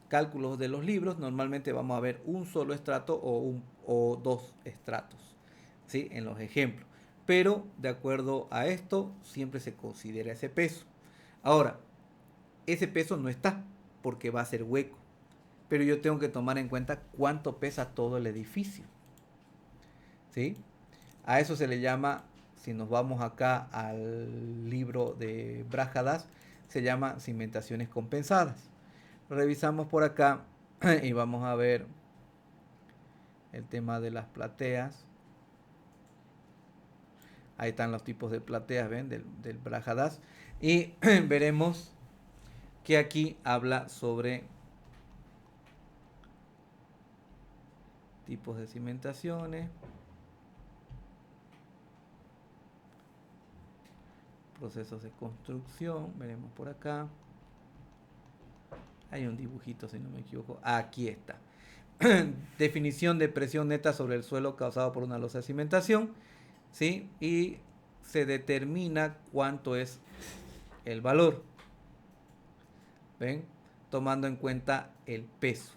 cálculos de los libros, normalmente vamos a ver un solo estrato o dos estratos, ¿sí? En los ejemplos. Pero de acuerdo a esto, siempre se considera ese peso. Ahora, ese peso no está porque va a ser hueco. Pero yo tengo que tomar en cuenta cuánto pesa todo el edificio, ¿sí? A eso se le llama, si nos vamos acá al libro de Brájadas, se llama cimentaciones compensadas. Revisamos por acá y vamos a ver el tema de las plateas. Ahí están los tipos de plateas, ¿ven? Del Brájadas. Y veremos que aquí habla sobre tipos de cimentaciones, procesos de construcción, veremos por acá. Hay un dibujito, si no me equivoco. Aquí está. Definición de presión neta sobre el suelo causado por una losa de cimentación, ¿sí? Y se determina cuánto es el valor, ¿ven? Tomando en cuenta el peso.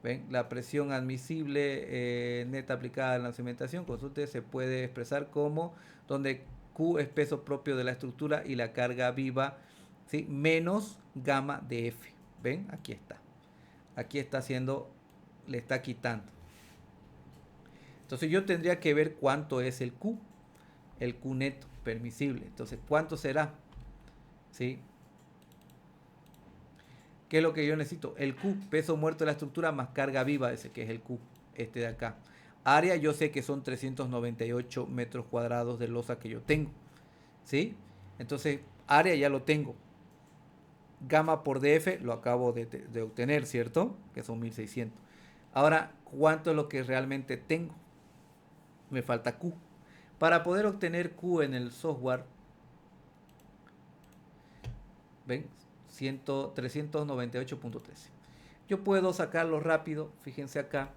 ¿Ven? La presión admisible neta aplicada en la cimentación, consulte, se puede expresar como donde Q es peso propio de la estructura y la carga viva, ¿sí? Menos gamma de F. ¿Ven? Aquí está. Aquí está haciendo, le está quitando. Entonces yo tendría que ver cuánto es el Q neto permisible. Entonces, ¿cuánto será? ¿Sí? ¿Qué es lo que yo necesito? El Q, peso muerto de la estructura más carga viva, ese que es el Q, este de acá. Área, yo sé que son 398 metros cuadrados de losa que yo tengo, ¿sí? Entonces, área ya lo tengo. Gamma por DF lo acabo de obtener, ¿cierto? Que son 1600. Ahora, ¿cuánto es lo que realmente tengo? Me falta Q. Para poder obtener Q en el software, ¿ven? 398.13. Yo puedo sacarlo rápido, fíjense acá,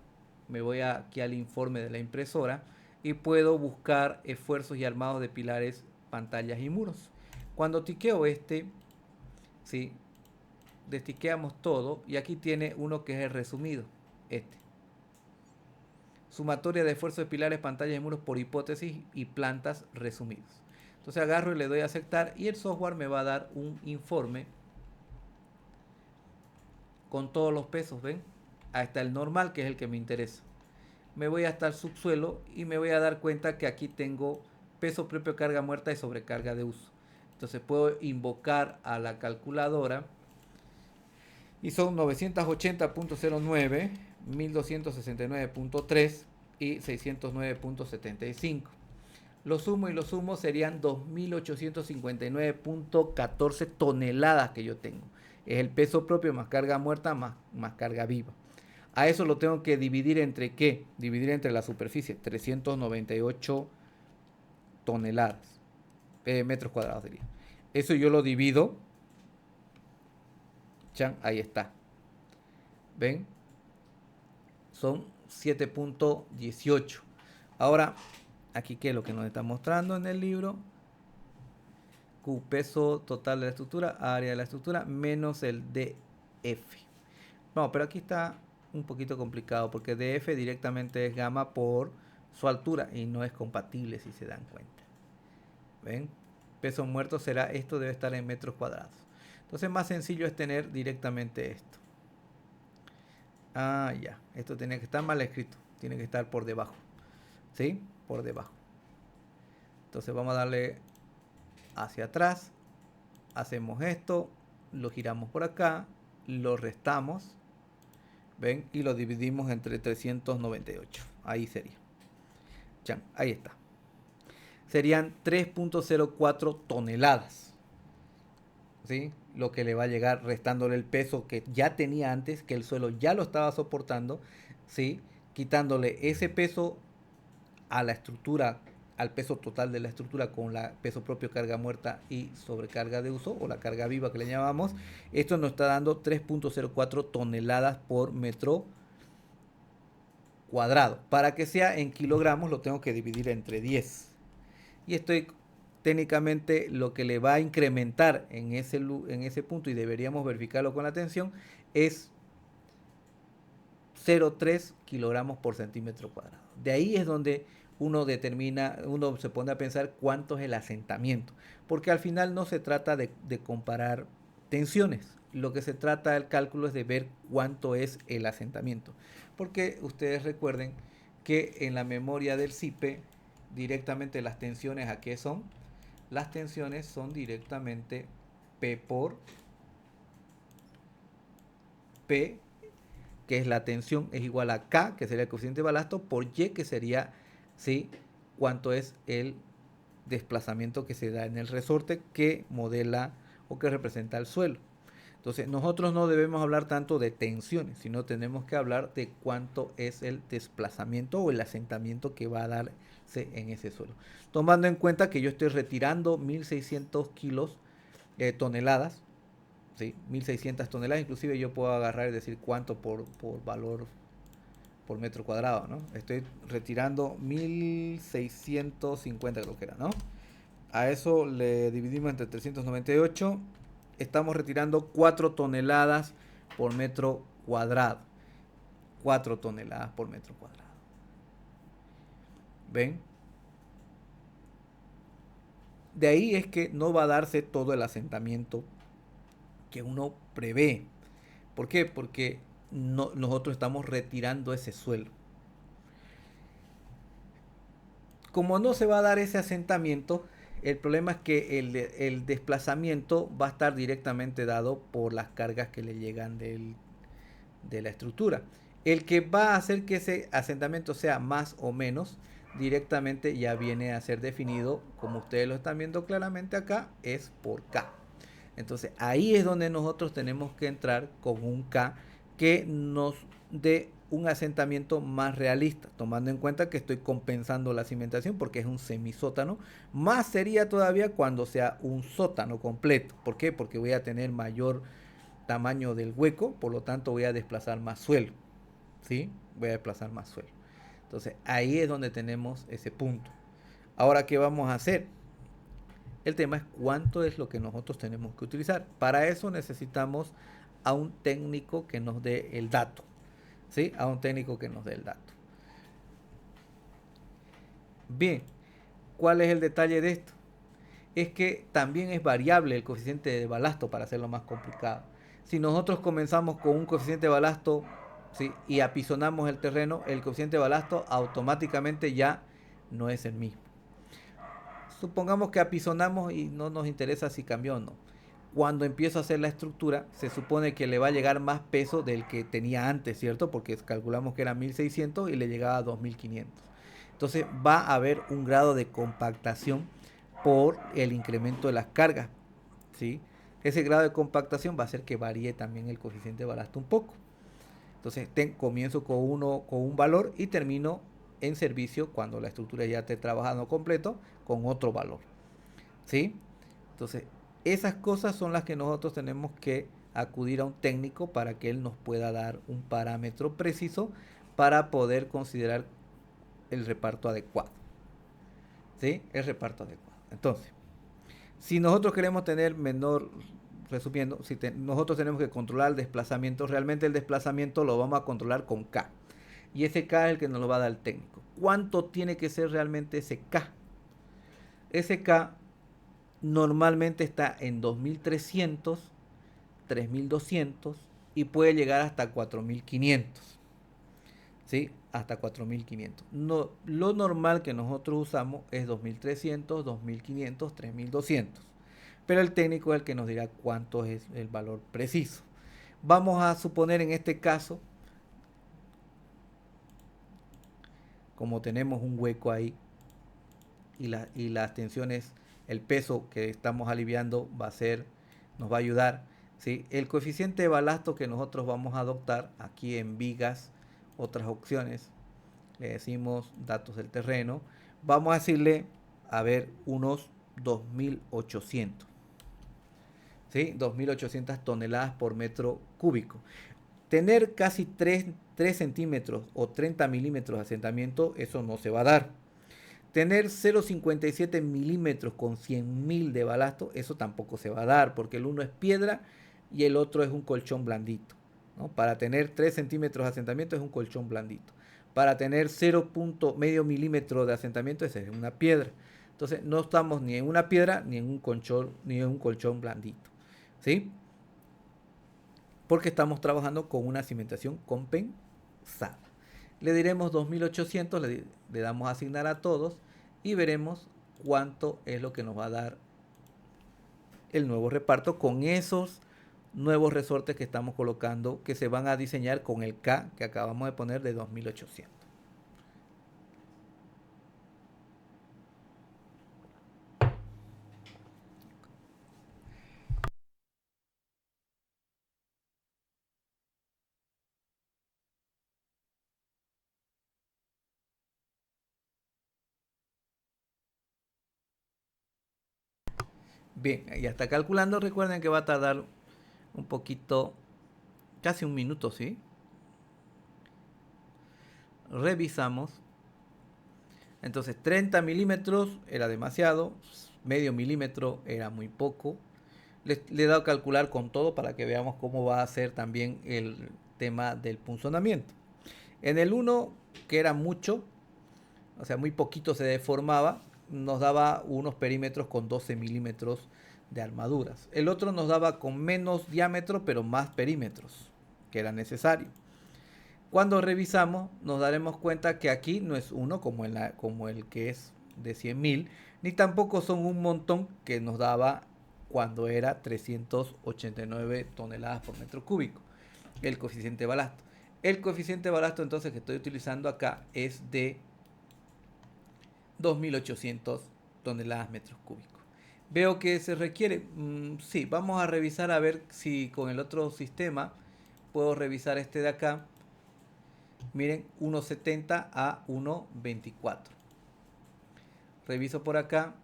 me voy aquí al informe de la impresora y puedo buscar esfuerzos y armados de pilares, pantallas y muros. Cuando tiqueo este, ¿sí? Destiqueamos todo y aquí tiene uno que es el resumido, este. Sumatoria de esfuerzos de pilares, pantallas y muros por hipótesis y plantas resumidos. Entonces agarro y le doy a aceptar y el software me va a dar un informe con todos los pesos, ¿ven? Hasta el normal, que es el que me interesa. Me voy hasta el subsuelo y me voy a dar cuenta que aquí tengo peso propio, carga muerta y sobrecarga de uso. Entonces puedo invocar a la calculadora y son 980.09, 1269.3 y 609.75. Lo sumo y lo sumo serían 2.859.14 toneladas que yo tengo. Es el peso propio más carga muerta más carga viva. A eso lo tengo que dividir entre ¿qué? Dividir entre la superficie, 398 toneladas, metros cuadrados sería. Eso yo lo divido. Chan, ahí está. ¿Ven? Son 7.18. Ahora, aquí qué es lo que nos está mostrando en el libro. Q, peso total de la estructura, área de la estructura, menos el DF. No, pero aquí está un poquito complicado porque DF directamente es gamma por su altura y no es compatible si se dan cuenta. ¿Ven? Peso muerto será, esto debe estar en metros cuadrados. Entonces más sencillo es tener directamente esto. Ah, ya, esto tiene que estar mal escrito, tiene que estar por debajo. ¿Sí? Por debajo. Entonces vamos a darle hacia atrás, hacemos esto, lo giramos por acá, lo restamos, ¿ven? Y lo dividimos entre 398, ahí sería. Chan, ahí está. Serían 3.04 toneladas. ¿Sí? Lo que le va a llegar restándole el peso que ya tenía antes, que el suelo ya lo estaba soportando, ¿sí? Quitándole ese peso a la estructura, al peso total de la estructura con la peso propio, carga muerta y sobrecarga de uso, o la carga viva que le llamamos. Esto nos está dando 3.04 toneladas por metro cuadrado. Para que sea en kilogramos lo tengo que dividir entre 10. Y estoy técnicamente lo que le va a incrementar en ese punto, y deberíamos verificarlo con la tensión, es 0,3 kilogramos por centímetro cuadrado. De ahí es donde uno determina, uno se pone a pensar cuánto es el asentamiento, porque al final no se trata de comparar tensiones, lo que se trata del cálculo es de ver cuánto es el asentamiento, porque ustedes recuerden que en la memoria del CIPE directamente las tensiones, ¿a qué son? Las tensiones son directamente P por P, que es la tensión, es igual a K, que sería el coeficiente de balasto, por Y, que sería, ¿sí?, cuánto es el desplazamiento que se da en el resorte que modela o que representa el suelo. Entonces, nosotros no debemos hablar tanto de tensiones, sino tenemos que hablar de cuánto es el desplazamiento o el asentamiento que va a darse en ese suelo. Tomando en cuenta que yo estoy retirando 1600 kilos, toneladas, ¿sí? 1600 toneladas, inclusive yo puedo agarrar y decir cuánto por valor por metro cuadrado, ¿no? Estoy retirando 1650, creo que era, ¿no? A eso le dividimos entre 398. Estamos retirando 4 toneladas por metro cuadrado. 4 toneladas por metro cuadrado. ¿Ven? De ahí es que no va a darse todo el asentamiento que uno prevé. ¿Por qué? Porque nosotros estamos retirando ese suelo. Como no se va a dar ese asentamiento, el problema es que el desplazamiento va a estar directamente dado por las cargas que le llegan de la estructura. El que va a hacer que ese asentamiento sea más o menos, directamente ya viene a ser definido, como ustedes lo están viendo claramente acá, es por K. Entonces ahí es donde nosotros tenemos que entrar con un K que nos dé un asentamiento más realista, tomando en cuenta que estoy compensando la cimentación porque es un semisótano. Más sería todavía cuando sea un sótano completo. ¿Por qué? Porque voy a tener mayor tamaño del hueco, por lo tanto voy a desplazar más suelo, ¿sí? Voy a desplazar más suelo. Entonces ahí es donde tenemos ese punto. Ahora, ¿qué vamos a hacer? El tema es cuánto es lo que nosotros tenemos que utilizar. Para eso necesitamos a un técnico que nos dé el dato, ¿sí? A un técnico que nos dé el dato. Bien, ¿cuál es el detalle de esto? Es que también es variable el coeficiente de balasto, para hacerlo más complicado. Si nosotros comenzamos con un coeficiente de balasto, ¿sí?, y apisonamos el terreno, el coeficiente de balasto automáticamente ya no es el mismo. Supongamos que apisonamos y no nos interesa si cambió o no. Cuando empiezo a hacer la estructura, se supone que le va a llegar más peso del que tenía antes, ¿cierto? Porque calculamos que era 1600 y le llegaba a 2500. Entonces va a haber un grado de compactación por el incremento de las cargas, ¿sí? Ese grado de compactación va a hacer que varíe también el coeficiente de balasto un poco. Entonces comienzo con un valor y termino en servicio cuando la estructura ya esté trabajando completo con otro valor, ¿sí? Entonces esas cosas son las que nosotros tenemos que acudir a un técnico para que él nos pueda dar un parámetro preciso para poder considerar el reparto adecuado, ¿sí? El reparto adecuado. Entonces, si nosotros queremos tener menor, resumiendo, nosotros tenemos que controlar el desplazamiento, realmente el desplazamiento lo vamos a controlar con K. Y ese K es el que nos lo va a dar el técnico. ¿Cuánto tiene que ser realmente ese K? Ese K normalmente está en 2300, 3200 y puede llegar hasta 4500. ¿Sí? Hasta 4500. No, lo normal que nosotros usamos es 2300, 2500, 3200. Pero el técnico es el que nos dirá cuánto es el valor preciso. Vamos a suponer en este caso como tenemos un hueco ahí y las tensiones, el peso que estamos aliviando nos va a ayudar. ¿Sí? El coeficiente de balasto que nosotros vamos a adoptar aquí en vigas, otras opciones, le decimos datos del terreno, vamos a decirle, a ver, unos 2800. ¿Sí? 2800 toneladas por metro cúbico. Tener casi 3 centímetros o 30 milímetros de asentamiento, eso no se va a dar. Tener 0,57 milímetros con 100.000 de balasto, eso tampoco se va a dar, porque el uno es piedra y el otro es un colchón blandito, ¿no? Para tener 3 centímetros de asentamiento es un colchón blandito. Para tener 0,5 milímetros de asentamiento es una piedra. Entonces no estamos ni en una piedra ni en un colchón blandito. ¿Sí? Porque estamos trabajando con una cimentación compensada. Le diremos 2800, le damos a asignar a todos y veremos cuánto es lo que nos va a dar el nuevo reparto con esos nuevos resortes que estamos colocando, que se van a diseñar con el K que acabamos de poner de 2800. Bien, ya está calculando. Recuerden que va a tardar un poquito, casi un minuto, ¿sí? Revisamos. Entonces 30 milímetros era demasiado, medio milímetro era muy poco. Le he dado a calcular con todo para que veamos cómo va a ser también el tema del punzonamiento. En el 1, que era mucho, o sea, muy poquito se deformaba, nos daba unos perímetros con 12 milímetros de armaduras. El otro nos daba con menos diámetro, pero más perímetros, que era necesario. Cuando revisamos, nos daremos cuenta que aquí no es uno como el que es de 100.000, ni tampoco son un montón que nos daba cuando era 389 toneladas por metro cúbico, el coeficiente de balasto. El coeficiente de balasto entonces que estoy utilizando acá es de 2800 toneladas metros cúbicos. Veo que se requiere, sí, vamos a revisar a ver si con el otro sistema puedo revisar este de acá. Miren, 1,70 a 1,24. Reviso por acá,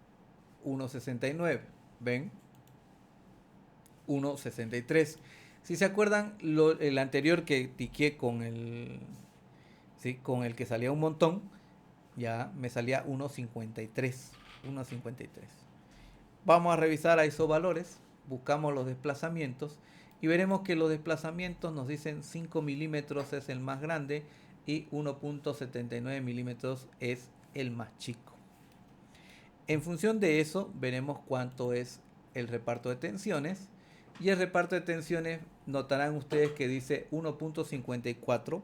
1,69. ¿Ven? 1,63. Si se acuerdan, el anterior que tiqué ¿sí? Con el que salía un montón, ya me salía 1,53. 1,53. Vamos a revisar a esos valores, buscamos los desplazamientos y veremos que los desplazamientos nos dicen 5 milímetros es el más grande y 1,79 milímetros es el más chico. En función de eso veremos cuánto es el reparto de tensiones y el reparto de tensiones notarán ustedes que dice 1,54.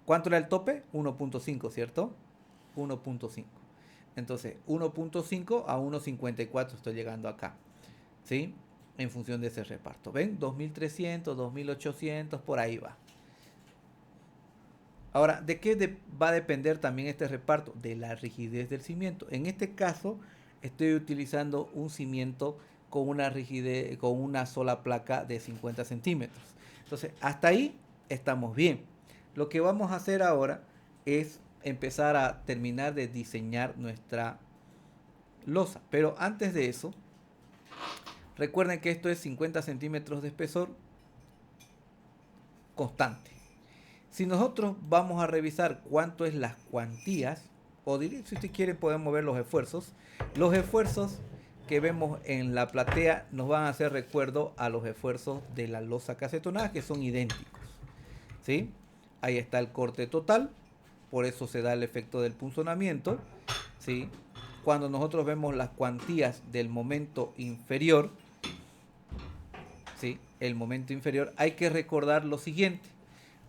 ¿Cuánto era el tope? 1,5, ¿cierto? 1,5. Entonces 1,5 a 1,54 estoy llegando acá, ¿sí? En función de ese reparto. ¿Ven? 2.300, 2.800, por ahí va. Ahora, ¿de qué va a depender también este reparto? De la rigidez del cimiento. En este caso, estoy utilizando un cimiento con una rigidez, con una sola placa de 50 centímetros. Entonces, hasta ahí estamos bien. Lo que vamos a hacer ahora es empezar a terminar de diseñar nuestra losa. Pero antes de eso, recuerden que esto es 50 centímetros de espesor constante. Si nosotros vamos a revisar cuánto es las cuantías, o si usted quiere podemos ver los esfuerzos que vemos en la platea nos van a hacer recuerdo a los esfuerzos de la losa casetonada, que son idénticos, ¿sí? Ahí está el corte total, por eso se da el efecto del punzonamiento, ¿sí? Cuando nosotros vemos las cuantías del momento inferior, ¿sí? El momento inferior, hay que recordar lo siguiente.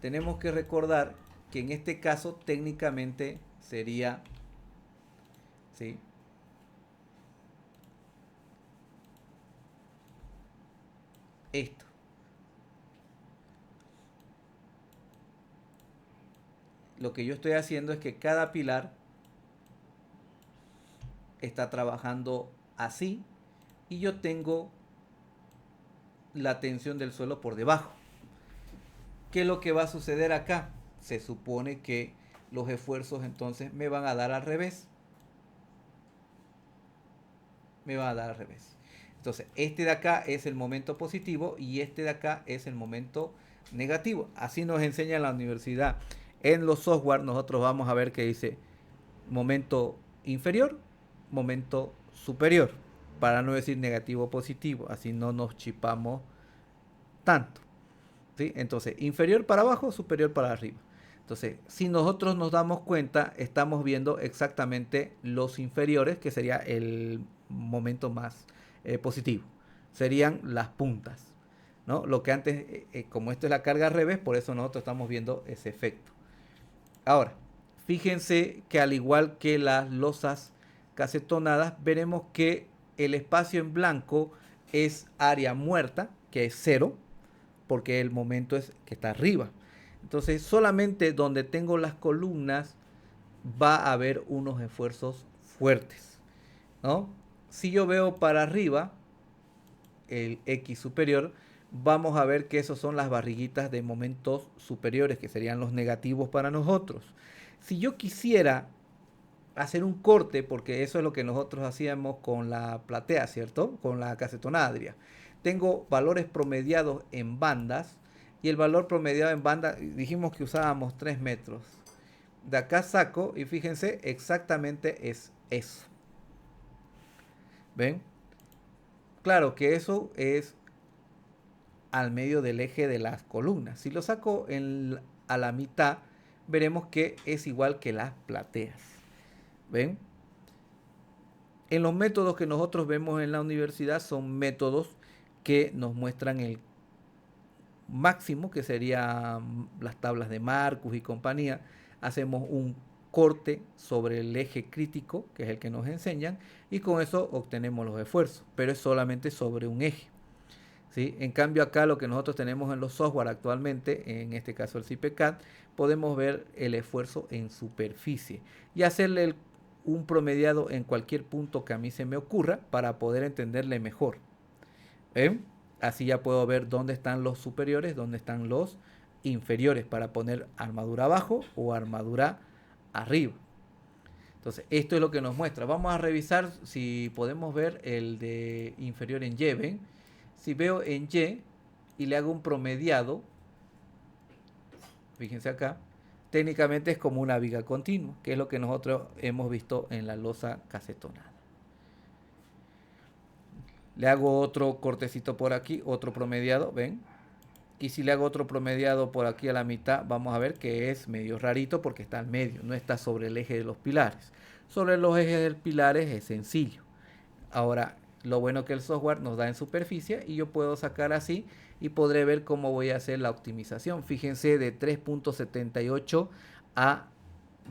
Tenemos que recordar que en este caso técnicamente sería, ¿sí? Esto. lo que yo estoy haciendo es que cada pilar está trabajando así y yo tengo la tensión del suelo por debajo. ¿Qué es lo que va a suceder acá? Se supone que los esfuerzos entonces me van a dar al revés. Me van a dar al revés. Entonces, este de acá es el momento positivo y este de acá es el momento negativo. Así nos enseña en la universidad. En los software nosotros vamos a ver que dice momento inferior, momento superior, para no decir negativo o positivo, así no nos chipamos tanto. ¿Sí? Entonces, inferior para abajo, superior para arriba. Entonces, si nosotros nos damos cuenta, estamos viendo exactamente los inferiores, que sería el momento más positivo. Serían las puntas, ¿no? Lo que antes, como esto es la carga al revés, por eso nosotros estamos viendo ese efecto. Ahora, fíjense que al igual que las losas casetonadas, veremos que el espacio en blanco es área muerta, que es cero, porque el momento es que está arriba. Entonces, solamente donde tengo las columnas va a haber unos esfuerzos fuertes, ¿no? Si yo veo para arriba, el X superior, vamos a ver que esos son las barriguitas de momentos superiores, que serían los negativos para nosotros. Si yo quisiera hacer un corte, porque eso es lo que nosotros hacíamos con la platea, ¿cierto? Con la cacetonadria. Tengo valores promediados en bandas y el valor promediado en banda, dijimos que usábamos 3 metros. De acá saco y fíjense, exactamente es eso. ¿Ven? Claro que eso es al medio del eje de las columnas. Si lo saco a la mitad, veremos que es igual que las plateas. ¿Ven? En los métodos que nosotros vemos en la universidad son métodos que nos muestran el máximo, que serían las tablas de Marcus y compañía. Hacemos un corte sobre el eje crítico, que es el que nos enseñan, y con eso obtenemos los esfuerzos, pero es solamente sobre un eje. ¿Sí? En cambio acá lo que nosotros tenemos en los software actualmente, en este caso el CIPECAD, podemos ver el esfuerzo en superficie y hacerle un promediado en cualquier punto que a mí se me ocurra para poder entenderle mejor. ¿Ven? Así ya puedo ver dónde están los superiores, dónde están los inferiores para poner armadura abajo o armadura arriba. Entonces, esto es lo que nos muestra. Vamos a revisar si podemos ver el de inferior en Y. ¿Ven? Si veo en Y y le hago un promediado, fíjense acá, técnicamente es como una viga continua, que es lo que nosotros hemos visto en la losa cacetonada. Le hago otro cortecito por aquí, otro promediado, ¿ven? Y si le hago otro promediado por aquí a la mitad, vamos a ver que es medio rarito porque está al medio, no está sobre el eje de los pilares. Sobre los ejes de los pilares es sencillo. Ahora, lo bueno que el software nos da en superficie y yo puedo sacar así y podré ver cómo voy a hacer la optimización. Fíjense, de 3.78 a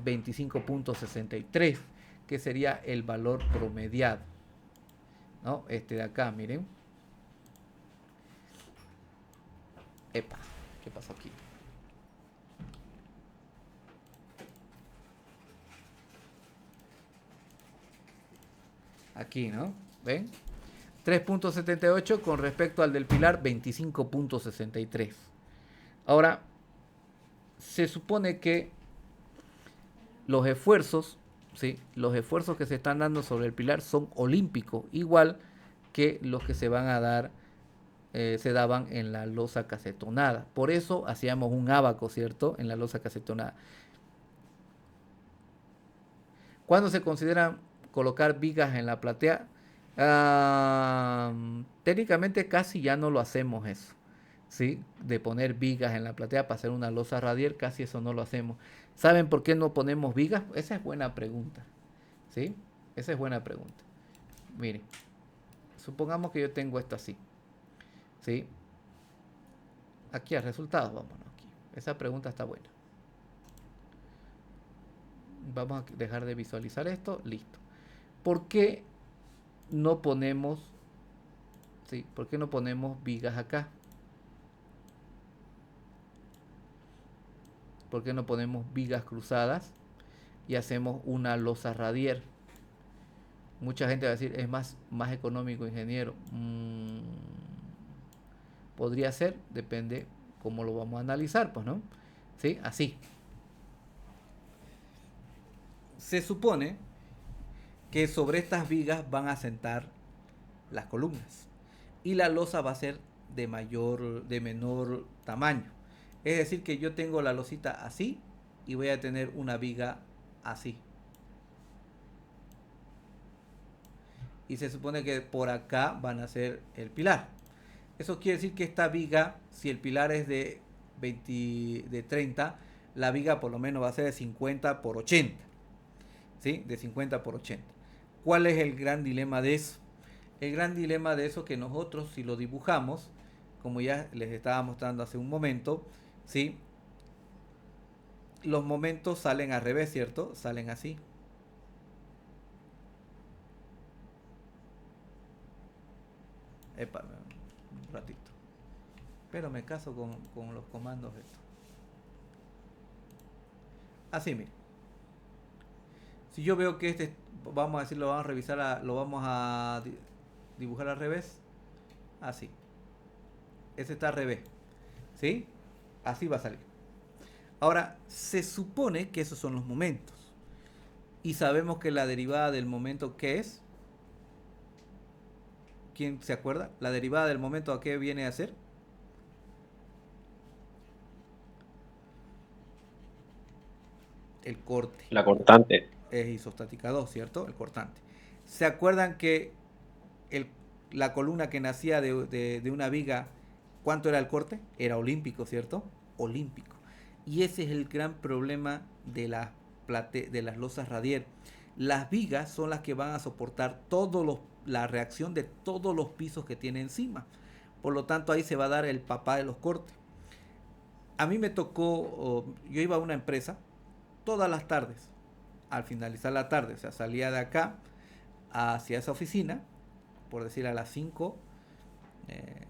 25.63, que sería el valor promediado, ¿no? Este de acá, miren. Epa, ¿qué pasó aquí? Aquí, ¿no? ¿Ven? 3.78 con respecto al del pilar 25.63. Ahora, se supone que los esfuerzos, ¿sí? Los esfuerzos que se están dando sobre el pilar son olímpicos, igual que los que se van a dar, se daban en la losa cacetonada. Por eso hacíamos un ábaco, ¿cierto? En la losa cacetonada. ¿Cuándo se considera colocar vigas en la platea? Técnicamente casi ya no lo hacemos eso, ¿sí? De poner vigas en la platea para hacer una losa radial, casi eso no lo hacemos. ¿Saben por qué no ponemos vigas? Esa es buena pregunta, ¿sí? Esa es buena pregunta. Miren, supongamos que yo tengo esto así, ¿sí? Aquí a resultados, vámonos aquí. Esa pregunta está buena. Vamos a dejar de visualizar esto, listo. ¿Por qué no ponemos, sí, por qué no ponemos vigas acá? ¿Por qué no ponemos vigas cruzadas y hacemos una losa radier? Mucha gente va a decir, es más económico, ingeniero. Podría ser, depende cómo lo vamos a analizar, pues, ¿no? ¿Sí? Así. Se supone que sobre estas vigas van a sentar las columnas y la losa va a ser de menor tamaño. Es decir, que yo tengo la losita así y voy a tener una viga así. Y se supone que por acá van a ser el pilar. Eso quiere decir que esta viga, si el pilar es de 30, la viga por lo menos va a ser de 50 por 80. ¿Sí? De 50 por 80. ¿Cuál es el gran dilema de eso? El gran dilema de eso es que nosotros, si lo dibujamos, como ya les estaba mostrando hace un momento, ¿sí? Los momentos salen al revés, ¿cierto? Salen así. Epa, un ratito. Pero me caso con los comandos estos. Así, mire. Si yo veo que este, vamos a decir, lo vamos a revisar, lo vamos a dibujar al revés. Así. Este está al revés. ¿Sí? Así va a salir. Ahora, se supone que esos son los momentos. Y sabemos que la derivada del momento, ¿qué es? ¿Quién se acuerda? La derivada del momento, ¿a qué viene a ser? El corte. La cortante. Es isostática 2, ¿cierto? El cortante. ¿Se acuerdan que la columna que nacía de una viga, ¿cuánto era el corte? Era olímpico, ¿cierto? Olímpico. Y ese es el gran problema de las losas radier. Las vigas son las que van a soportar la reacción de todos los pisos que tiene encima. Por lo tanto, ahí se va a dar el papá de los cortes. A mí me tocó, yo iba a una empresa todas las tardes, al finalizar la tarde, o sea, salía de acá hacia esa oficina, por decir a las 5,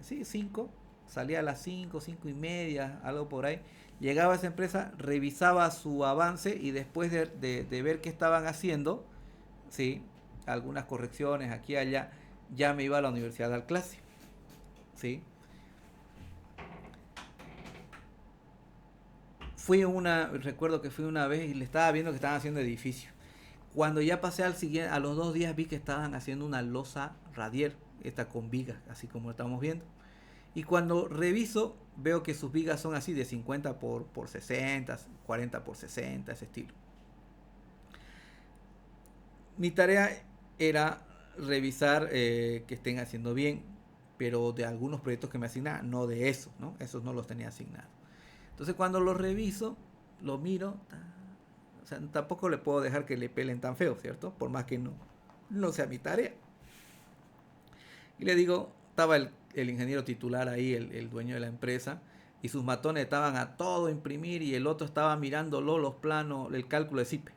sí, 5, salía a las 5, 5 y media, algo por ahí, llegaba a esa empresa, revisaba su avance y después de ver qué estaban haciendo, sí, algunas correcciones aquí y allá, ya me iba a la universidad a dar clase, sí. Recuerdo que fui una vez y le estaba viendo que estaban haciendo edificio. Cuando ya pasé a los 2 días vi que estaban haciendo una losa radier, esta con vigas, así como lo estamos viendo. Y cuando reviso, veo que sus vigas son así de 50 por 60, 40 por 60, ese estilo. Mi tarea era revisar que estén haciendo bien, pero de algunos proyectos que me asignaban, no de esos, ¿no? Esos no los tenía asignados. Entonces cuando lo reviso, lo miro, o sea, tampoco le puedo dejar que le pelen tan feo, ¿cierto? Por más que no sea mi tarea. Y le digo, estaba el ingeniero titular ahí, el dueño de la empresa, y sus matones estaban a todo imprimir y el otro estaba mirándolo, los planos, el cálculo de CIPE.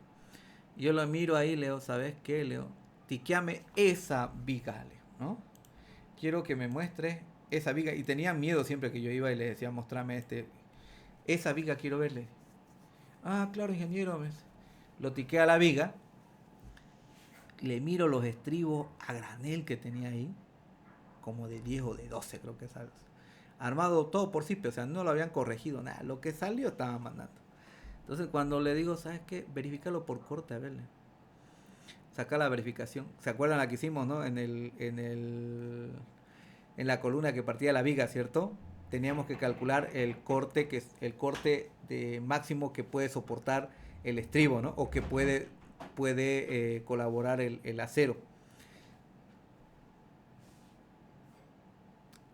Y yo lo miro ahí, Leo, ¿sabes qué, Leo? Tiqueame esa viga, Leo, ¿no? Quiero que me muestres esa viga. Y tenía miedo siempre que yo iba y le decía, mostrame esa viga quiero verle. Ah, claro, ingeniero. Lo tiqué a la viga. Le miro los estribos a granel que tenía ahí. Como de 10 o de 12 creo que sale. Armado todo por sí, o sea, no lo habían corregido nada. Lo que salió estaba mandando. Entonces cuando le digo, ¿sabes qué? Verifícalo por corte, a verle. Saca la verificación. ¿Se acuerdan la que hicimos, no? En la columna que partía la viga, ¿cierto? Teníamos que calcular el corte de máximo que puede soportar el estribo, ¿no? O que puede colaborar el acero.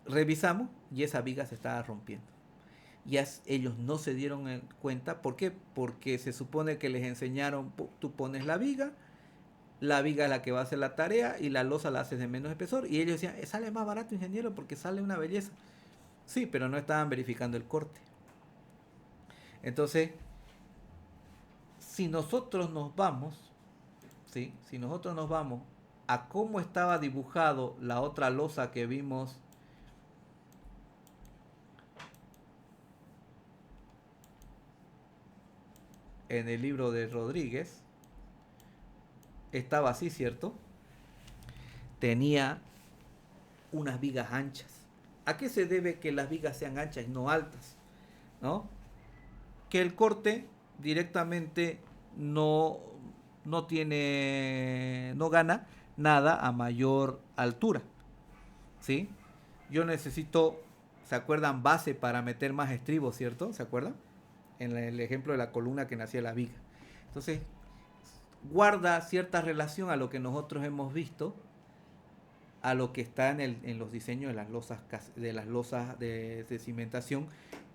Revisamos y esa viga se estaba rompiendo. Y ellos no se dieron cuenta. ¿Por qué? Porque se supone que les enseñaron, tú pones la viga es la que va a hacer la tarea y la losa la haces de menos espesor. Y ellos decían, sale más barato, ingeniero, porque sale una belleza. Sí, pero no estaban verificando el corte. Entonces, si nosotros nos vamos, ¿sí? Si nosotros nos vamos a cómo estaba dibujado la otra losa que vimos en el libro de Rodríguez estaba así, ¿cierto? Tenía unas vigas anchas. ¿A qué se debe que las vigas sean anchas y no altas? ¿No? Que el corte directamente no, no gana nada a mayor altura, ¿sí? Yo necesito, ¿se acuerdan? Base para meter más estribos, ¿cierto? ¿Se acuerdan? En el ejemplo de la columna que nacía la viga. Entonces, guarda cierta relación a lo que nosotros hemos visto, a lo que está en los diseños de las losas de cimentación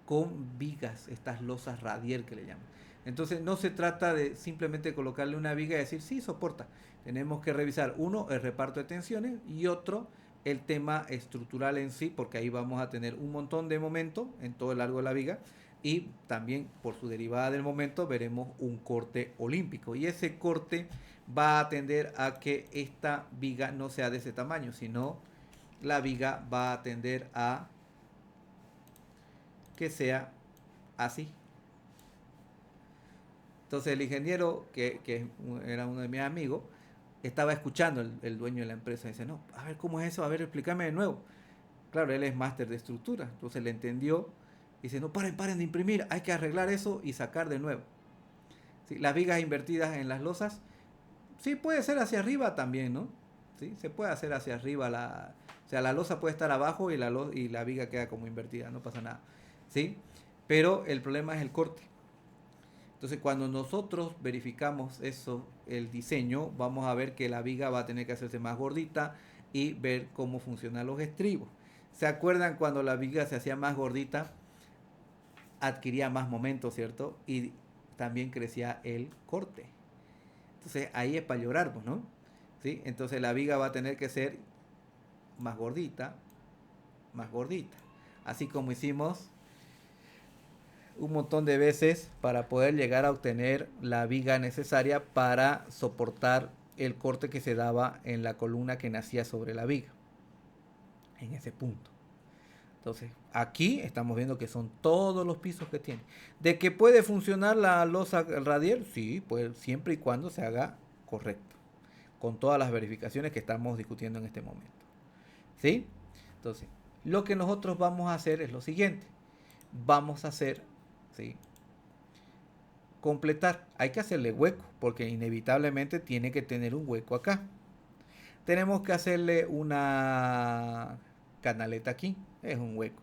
con vigas, estas losas radier que le llaman. Entonces no se trata de simplemente colocarle una viga y decir sí soporta. Tenemos que revisar uno el reparto de tensiones y otro el tema estructural en sí, porque ahí vamos a tener un montón de momento en todo el largo de la viga y también por su derivada del momento veremos un corte olímpico y ese corte va a tender a que esta viga no sea de ese tamaño, sino la viga va a tender a que sea así. Entonces el ingeniero, que era uno de mis amigos, estaba escuchando el dueño de la empresa y dice, no, a ver cómo es eso, a ver, explícame de nuevo. Claro, él es máster de estructura, entonces le entendió y dice, no, paren de imprimir, hay que arreglar eso y sacar de nuevo. ¿Sí? Las vigas invertidas en las losas, sí puede ser hacia arriba también, ¿no? ¿Sí? Se puede hacer hacia arriba, o sea, la losa puede estar abajo y la viga queda como invertida, no pasa nada. ¿Sí? Pero el problema es el corte. Entonces, cuando nosotros verificamos eso, el diseño, vamos a ver que la viga va a tener que hacerse más gordita y ver cómo funcionan los estribos. ¿Se acuerdan cuando la viga se hacía más gordita? Adquiría más momento, ¿cierto? Y también crecía el corte. Entonces, ahí es para llorar, pues, ¿no? ¿Sí? Entonces, la viga va a tener que ser más gordita, más gordita. Así como hicimos un montón de veces para poder llegar a obtener la viga necesaria para soportar el corte que se daba en la columna que nacía sobre la viga, en ese punto. Entonces, aquí estamos viendo que son todos los pisos que tiene. ¿De que puede funcionar la losa radial? Sí, pues siempre y cuando se haga correcto, con todas las verificaciones que estamos discutiendo en este momento. ¿Sí? Entonces, lo que nosotros vamos a hacer es lo siguiente. Vamos a hacer, ¿sí?, completar. Hay que hacerle hueco, porque inevitablemente tiene que tener un hueco acá. Tenemos que hacerle una canaleta aquí, es un hueco.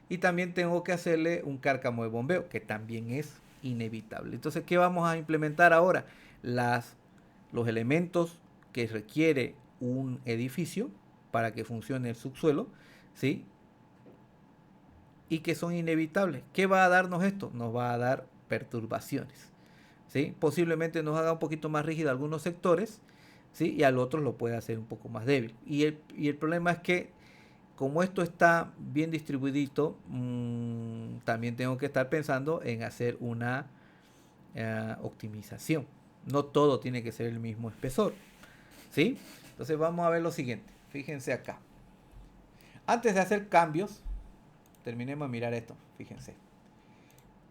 Y también tengo que hacerle un cárcamo de bombeo, que también es inevitable. Entonces, ¿qué vamos a implementar ahora? Los elementos que requiere un edificio para que funcione el subsuelo, ¿sí?, y que son inevitables. ¿Qué va a darnos esto? Nos va a dar perturbaciones, ¿sí? Posiblemente nos haga un poquito más rígido algunos sectores, ¿sí?, y al otro lo puede hacer un poco más débil. Y el problema es que como esto está bien distribuidito, también tengo que estar pensando en hacer una optimización. No todo tiene que ser el mismo espesor, ¿sí? Entonces vamos a ver lo siguiente. Fíjense acá. Antes de hacer cambios, terminemos de mirar esto, fíjense.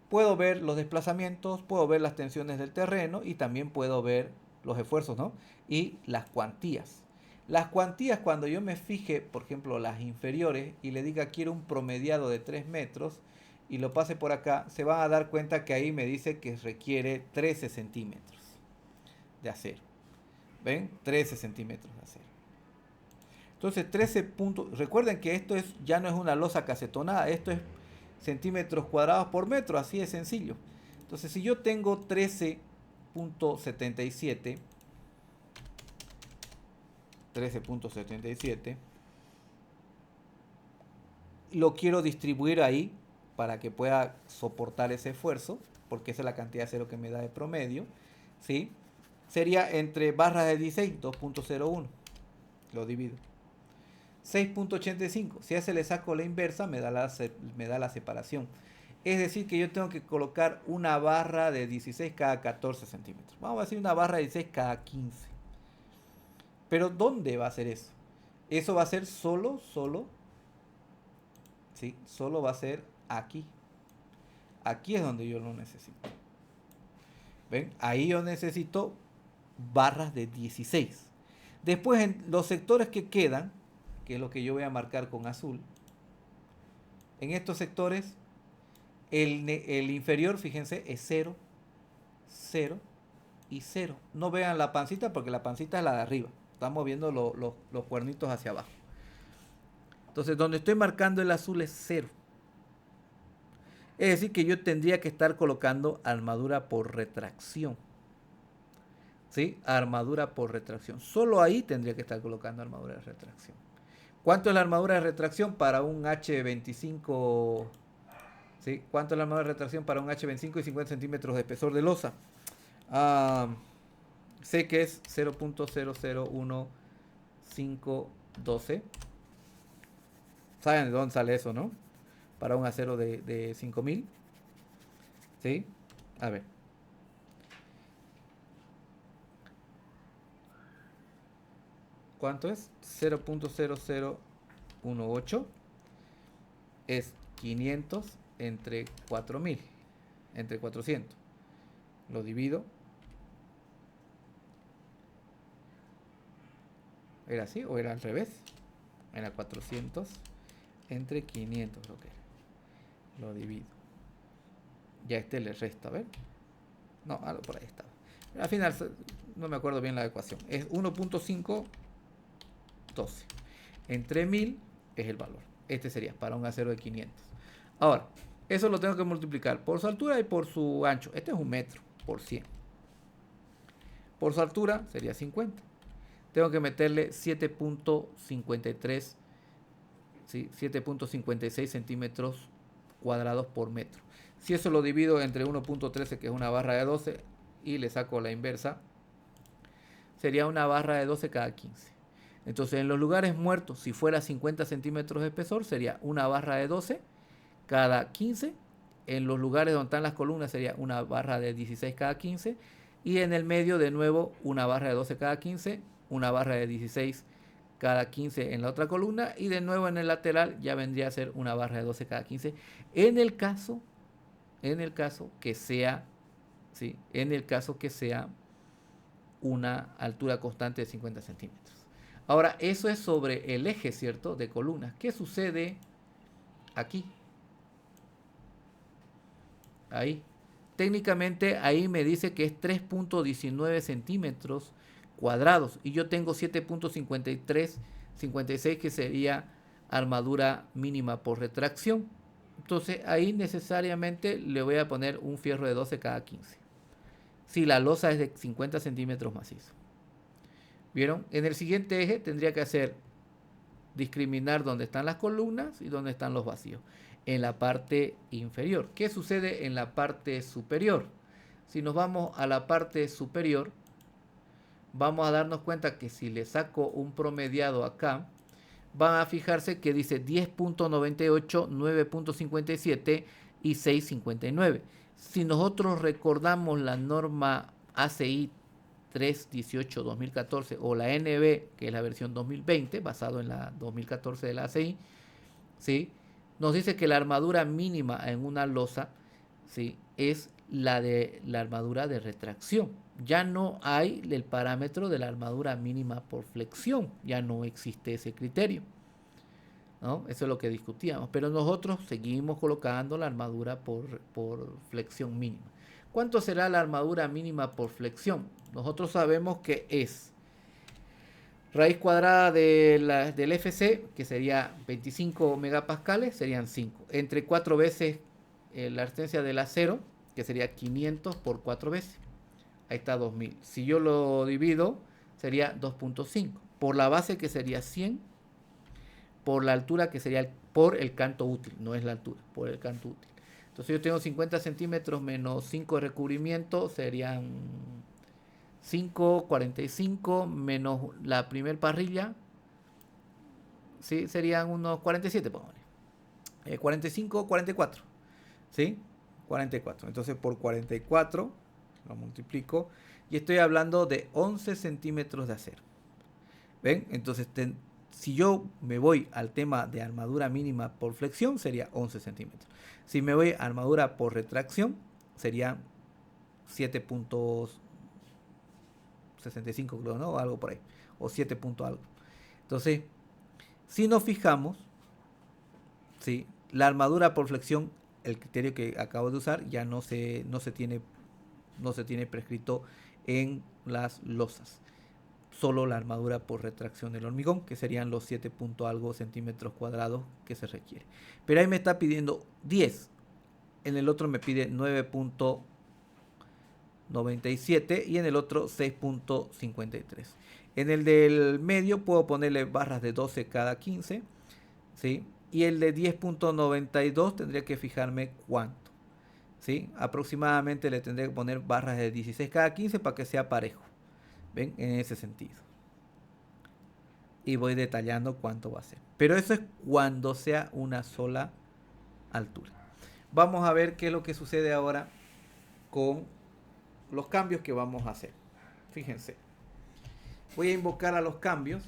Puedo ver los desplazamientos, puedo ver las tensiones del terreno y también puedo ver los esfuerzos, ¿no? Y las cuantías. Las cuantías, cuando yo me fije, por ejemplo, las inferiores y le diga quiero un promediado de 3 metros y lo pase por acá, se van a dar cuenta que ahí me dice que requiere 13 centímetros de acero. ¿Ven? 13 centímetros de acero. Entonces 13 puntos, recuerden que esto ya no es una losa casetonada, esto es centímetros cuadrados por metro, así de sencillo. Entonces si yo tengo 13.77, lo quiero distribuir ahí para que pueda soportar ese esfuerzo, porque esa es la cantidad de acero que me da de promedio, ¿sí? Sería entre barras de 16, 2.01, lo divido. 6.85, si a ese le saco la inversa me da la separación. Es decir que yo tengo que colocar una barra de 16 cada 14 centímetros. Vamos a decir una barra de 16 cada 15. Pero ¿dónde va a ser eso? Eso va a ser solo, ¿sí? Solo va a ser aquí. Aquí es donde yo lo necesito. ¿Ven? Ahí yo necesito barras de 16. Después en los sectores que quedan, que es lo que yo voy a marcar con azul, en estos sectores el inferior, fíjense, es 0, 0 y 0. No vean la pancita porque la pancita es la de arriba. Estamos viendo los cuernitos hacia abajo. Entonces donde estoy marcando el azul es 0. Es decir que yo tendría que estar colocando armadura por retracción. ¿Sí? Armadura por retracción. Solo ahí tendría que estar colocando armadura de retracción. ¿Cuánto es la armadura de retracción para un H25? ¿Sí? ¿Cuánto es la armadura de retracción para un H25 y 50 centímetros de espesor de losa? Sé que es 0.001512. ¿Saben de dónde sale eso, no? Para un acero de 5000. ¿Sí? A ver. ¿Cuánto es? 0.0018 es 500 entre 4000, entre 400. Lo divido. ¿Era así o era al revés? Era 400 entre 500, creo que era. Lo divido. Ya le resta, a ver. No, algo por ahí estaba. Al final no me acuerdo bien la ecuación. Es 1.512. Entre 1000 es el valor. Este sería para un acero de 500. Ahora, eso lo tengo que multiplicar por su altura y por su ancho. Este es 1 metro por 100. Por su altura sería 50. Tengo que meterle 7.53, ¿sí? 7.56 centímetros cuadrados por metro. Si eso lo divido entre 1.13, que es una barra de 12, y le saco la inversa, sería una barra de 12 cada 15. Entonces, en los lugares muertos, si fuera 50 centímetros de espesor, sería una barra de 12 cada 15. En los lugares donde están las columnas sería una barra de 16 cada 15. Y en el medio, de nuevo, una barra de 12 cada 15, una barra de 16 cada 15 en la otra columna. Y de nuevo en el lateral ya vendría a ser una barra de 12 cada 15. En el caso que sea, ¿sí? En el caso que sea una altura constante de 50 centímetros. Ahora, eso es sobre el eje, ¿cierto? De columnas. ¿Qué sucede aquí? Ahí. Técnicamente ahí me dice que es 3.19 centímetros cuadrados. Y yo tengo 7.5356 que sería armadura mínima por retracción. Entonces ahí necesariamente le voy a poner un fierro de 12 cada 15. Si la losa es de 50 centímetros macizo. ¿Vieron? En el siguiente eje tendría que hacer discriminar dónde están las columnas y dónde están los vacíos. En la parte inferior. ¿Qué sucede en la parte superior? Si nos vamos a la parte superior, vamos a darnos cuenta que si le saco un promediado acá, van a fijarse que dice 10.98, 9.57 y 6.59. Si nosotros recordamos la norma ACI 318-2014 o la NB, que es la versión 2020, basado en la 2014 de la ACI, ¿sí? Nos dice que la armadura mínima en una losa, ¿sí? Es la de la armadura de retracción. Ya no hay el parámetro de la armadura mínima por flexión, ya no existe ese criterio, ¿no? Eso es lo que discutíamos, pero nosotros seguimos colocando la armadura por flexión mínima. ¿Cuánto será la armadura mínima por flexión? Nosotros sabemos que es raíz cuadrada del FC, que sería 25 megapascales, serían 5. Entre 4 veces la resistencia del acero, que sería 500 por 4 veces. Ahí está 2000. Si yo lo divido, sería 2.5. Por la base, que sería 100. Por la altura, que sería por el canto útil. No es la altura, por el canto útil. Entonces yo tengo 50 centímetros menos 5 de recubrimiento, serían 5,45 menos la primer parrilla, ¿sí? Serían unos 47, pongámosle. 45, 44, ¿sí? 44. Entonces por 44 lo multiplico y estoy hablando de 11 centímetros de acero. ¿Ven? Entonces si yo me voy al tema de armadura mínima por flexión, sería 11 centímetros. Si me voy a armadura por retracción, serían 7.65 creo, ¿no? O algo por ahí. O 7 punto algo. Entonces, si nos fijamos, ¿sí? La armadura por flexión, el criterio que acabo de usar, ya no se tiene prescrito en las losas. Solo la armadura por retracción del hormigón, que serían los 7 punto algo centímetros cuadrados que se requiere. Pero ahí me está pidiendo 10. En el otro me pide 9.97 y en el otro 6.53. En el del medio puedo ponerle barras de 12 cada 15, ¿sí? Y el de 10.92 tendría que fijarme cuánto, ¿sí? Aproximadamente le tendré que poner barras de 16 cada 15 para que sea parejo. ¿Ven? En ese sentido. Y voy detallando cuánto va a ser. Pero eso es cuando sea una sola altura. Vamos a ver qué es lo que sucede ahora con los cambios que vamos a hacer. Fíjense. Voy a invocar a los cambios.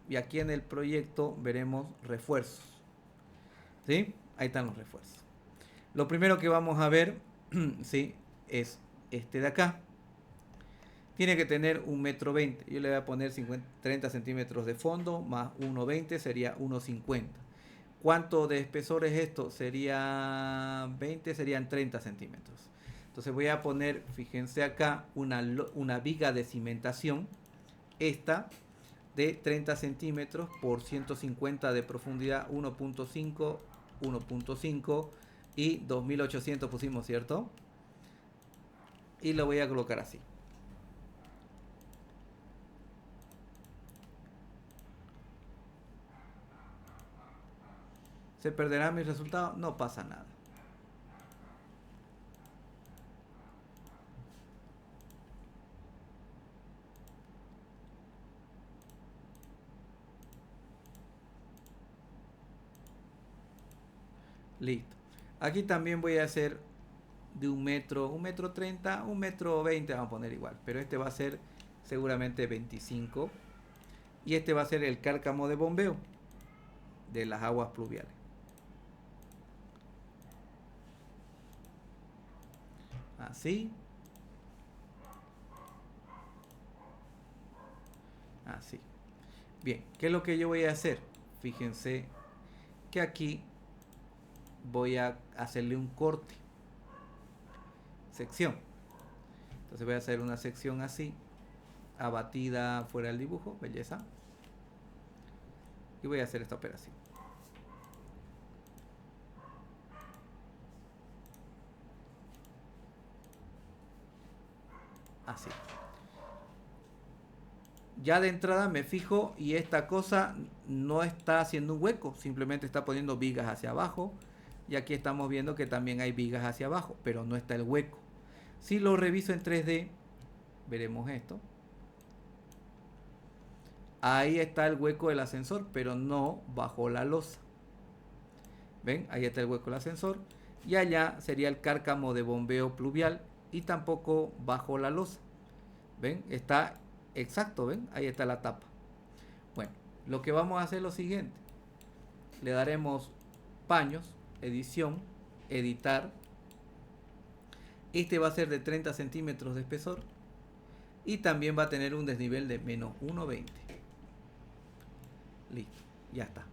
Y aquí en el proyecto veremos refuerzos. ¿Sí? Ahí están los refuerzos. Lo primero que vamos a ver, ¿sí? Es este de acá. Tiene que tener 1,20 m. Yo le voy a poner 30 centímetros de fondo más 1,20 sería 1,50. ¿Cuánto de espesor es esto? Sería 20, serían 30 centímetros. Entonces voy a poner, fíjense acá, una viga de cimentación. Esta de 30 centímetros por 150 de profundidad, 1.5, 1.5 y 2800 pusimos, ¿cierto? Y lo voy a colocar así. ¿Se perderá mi resultado? No pasa nada. Listo. Aquí también voy a hacer de 1 metro 30, 1,20 m, vamos a poner igual. Pero este va a ser seguramente 25. Y este va a ser el cárcamo de bombeo de las aguas pluviales. Así. Así. Bien, ¿qué es lo que yo voy a hacer? Fíjense que aquí voy a hacerle un corte. Sección. Entonces voy a hacer una sección así, abatida fuera del dibujo, belleza. Y voy a hacer esta operación. Así. Ya de entrada me fijo y esta cosa no está haciendo un hueco, simplemente está poniendo vigas hacia abajo. Y aquí estamos viendo que también hay vigas hacia abajo, pero no está el hueco. Si lo reviso en 3D, veremos esto. Ahí está el hueco del ascensor, pero no bajo la losa. ¿Ven? Ahí está el hueco del ascensor. Y allá sería el cárcamo de bombeo pluvial y tampoco bajo la losa. ¿Ven? Está exacto, ¿ven? Ahí está la tapa. Bueno, lo que vamos a hacer es lo siguiente. Le daremos paños, edición, editar. Este va a ser de 30 centímetros de espesor. Y también va a tener un desnivel de menos 1,20. Listo, ya está.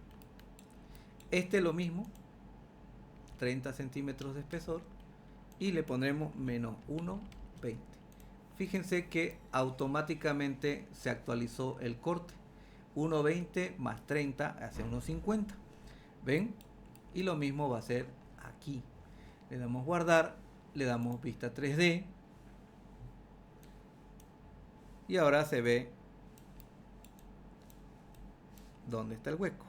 Este es lo mismo. 30 centímetros de espesor. Y le pondremos menos 1,20. Fíjense que automáticamente se actualizó el corte. 1,20 más 30 hace 1,50. ¿Ven? Y lo mismo va a ser aquí. Le damos guardar, le damos vista 3D. Y ahora se ve dónde está el hueco.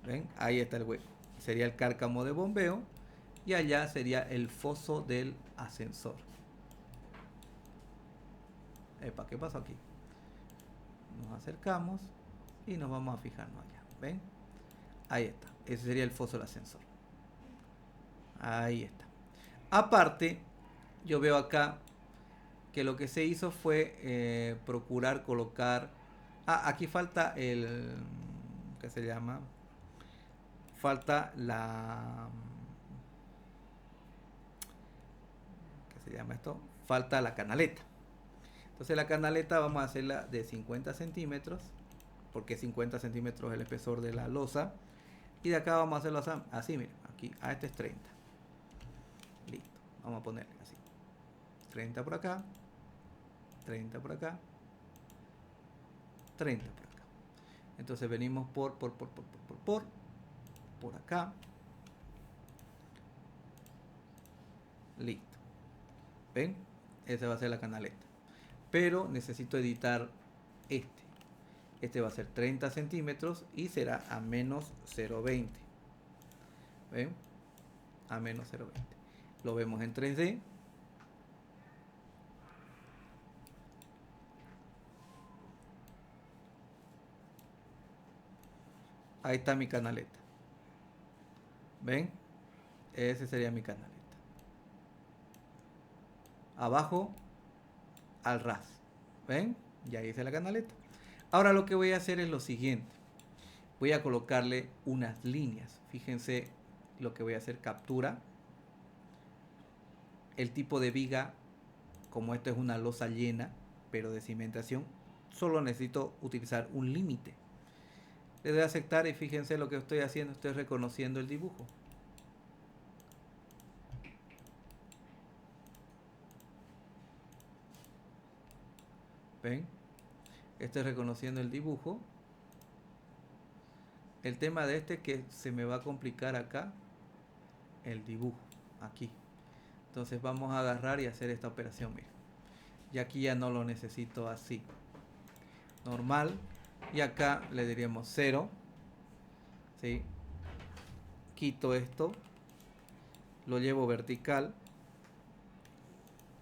¿Ven? Ahí está el hueco. Sería el cárcamo de bombeo. Y allá sería el foso del ascensor. Epa, ¿qué pasó aquí? Nos acercamos y nos vamos a fijarnos allá. ¿Ven? Ahí está. Ese sería el foso del ascensor. Ahí está. Aparte, yo veo acá que lo que se hizo fue procurar colocar... aquí falta el... ¿Qué se llama? Falta se llama esto, falta la canaleta. Entonces la canaleta vamos a hacerla de 50 centímetros, porque 50 centímetros es el espesor de la losa. Y de acá vamos a hacerlo así, miren, aquí, a este es 30. Listo, vamos a ponerle así. 30 por acá, 30 por acá, 30 por acá. Entonces venimos por acá. Listo. ¿Ven? Esa va a ser la canaleta. Pero necesito editar este. Este va a ser 30 centímetros y será a menos 0,20. ¿Ven? A menos 0,20. Lo vemos en 3D. Ahí está mi canaleta. ¿Ven? Ese sería mi canaleta. Abajo al ras. ¿Ven? Ya hice la canaleta. Ahora lo que voy a hacer es lo siguiente. Voy a colocarle unas líneas. Fíjense lo que voy a hacer. Captura. El tipo de viga, como esto es una losa llena, pero de cimentación, solo necesito utilizar un límite. Le doy a aceptar y fíjense lo que estoy haciendo. Estoy reconociendo el dibujo. ¿Ven? Estoy reconociendo el dibujo. El tema de este es que se me va a complicar acá el dibujo. Aquí. Entonces vamos a agarrar y hacer esta operación. Miren. Y aquí ya no lo necesito así. Normal. Y acá le diríamos 0. ¿Sí? Quito esto. Lo llevo vertical.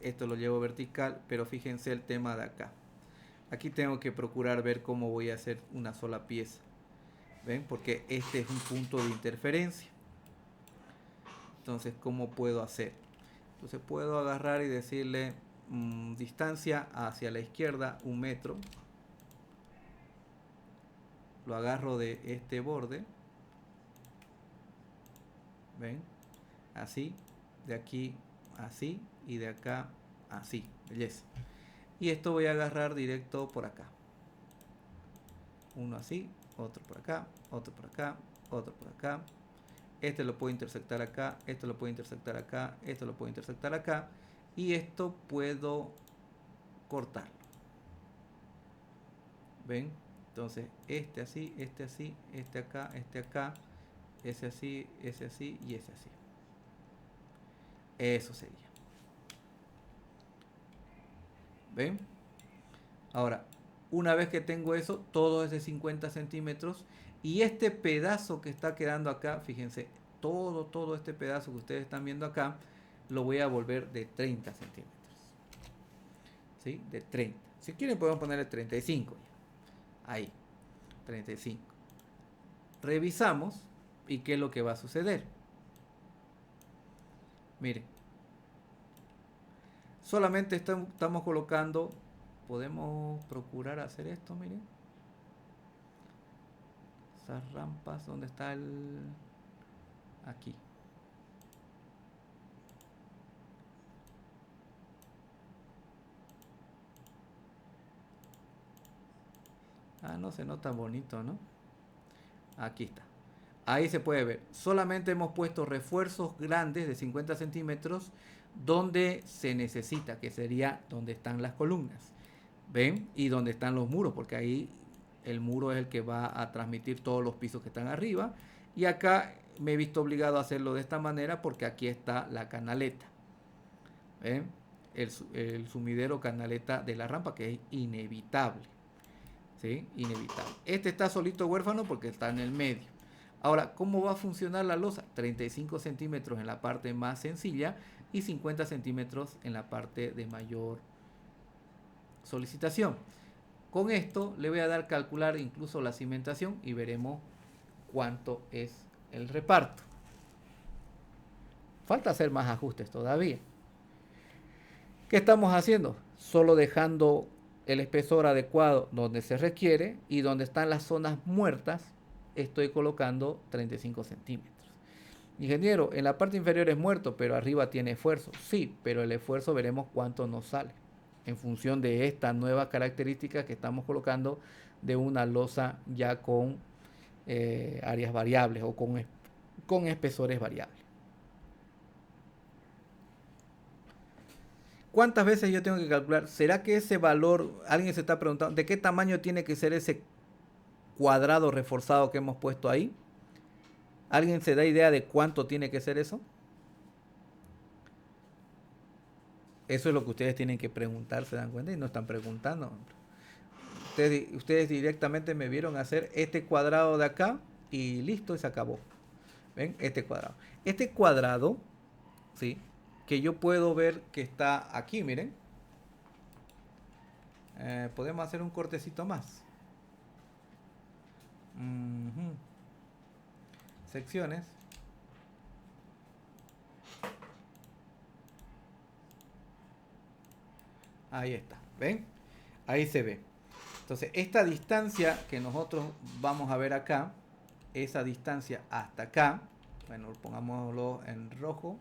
Esto lo llevo vertical. Pero fíjense el tema de acá. Aquí tengo que procurar ver cómo voy a hacer una sola pieza. ¿Ven? Porque este es un punto de interferencia. Entonces, ¿cómo puedo hacer? Entonces puedo agarrar y decirle distancia hacia la izquierda 1 metro. Lo agarro de este borde. ¿Ven? Así. De aquí así. Y de acá así. Belleza. Y esto voy a agarrar directo por acá. Uno así, otro por acá, otro por acá, otro por acá. Este lo puedo intersectar acá, esto lo puedo intersectar acá, esto lo puedo intersectar acá. Y esto puedo cortarlo. ¿Ven? Entonces, este así, este así, este acá, ese así y ese así. Eso sería. ¿Ven? Ahora, una vez que tengo eso, todo es de 50 centímetros. Y este pedazo que está quedando acá, fíjense, todo este pedazo que ustedes están viendo acá, lo voy a volver de 30 centímetros. ¿Sí? De 30. Si quieren podemos ponerle 35. Ahí, 35. Revisamos y qué es lo que va a suceder. Miren. Solamente estamos colocando, podemos procurar hacer esto, miren. Esas rampas, ¿dónde está el...? Aquí. Ah, no se nota bonito, ¿no? Aquí está. Ahí se puede ver. Solamente hemos puesto refuerzos grandes de 50 centímetros donde se necesita, que sería donde están las columnas. ¿Ven? Y donde están los muros, porque ahí el muro es el que va a transmitir todos los pisos que están arriba. Y acá me he visto obligado a hacerlo de esta manera porque aquí está la canaleta. ¿Ven? El sumidero canaleta de la rampa, que es inevitable. ¿Sí? Inevitable. Este está solito huérfano porque está en el medio. Ahora, ¿cómo va a funcionar la losa? 35 centímetros en la parte más sencilla y 50 centímetros en la parte de mayor solicitación. Con esto le voy a dar calcular incluso la cimentación y veremos cuánto es el reparto. Falta hacer más ajustes todavía. ¿Qué estamos haciendo? Solo dejando el espesor adecuado donde se requiere y donde están las zonas muertas estoy colocando 35 centímetros. Ingeniero, en la parte inferior es muerto, pero arriba tiene esfuerzo. Sí, pero el esfuerzo veremos cuánto nos sale en función de estas nuevas características que estamos colocando de una losa ya con áreas variables o con espesores variables. ¿Cuántas veces yo tengo que calcular? ¿Será que ese valor, alguien se está preguntando, de qué tamaño tiene que ser ese cuadrado reforzado que hemos puesto ahí? ¿Alguien se da idea de cuánto tiene que ser eso? Eso es lo que ustedes tienen que preguntar, ¿se dan cuenta? Y no están preguntando. Ustedes directamente me vieron hacer este cuadrado de acá y listo, y se acabó. ¿Ven? Este cuadrado. Este cuadrado, ¿sí? Que yo puedo ver que está aquí, miren. Podemos hacer un cortecito más. Secciones. Ahí está, ¿ven? Ahí se ve. Entonces, esta distancia que nosotros vamos a ver acá, esa distancia hasta acá, bueno, pongámoslo en rojo.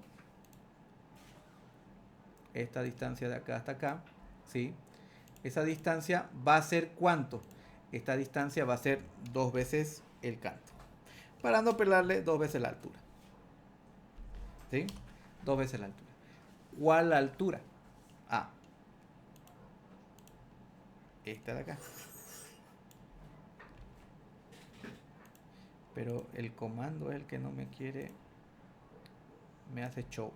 Esta distancia de acá hasta acá, ¿sí? Esa distancia va a ser ¿cuánto? Esta distancia va a ser 2 veces el canto. Para no pelarle 2 veces la altura. ¿Sí? 2 veces la altura. ¿Cuál altura? Ah, esta de acá. Pero el comando es el que no me quiere, me hace show.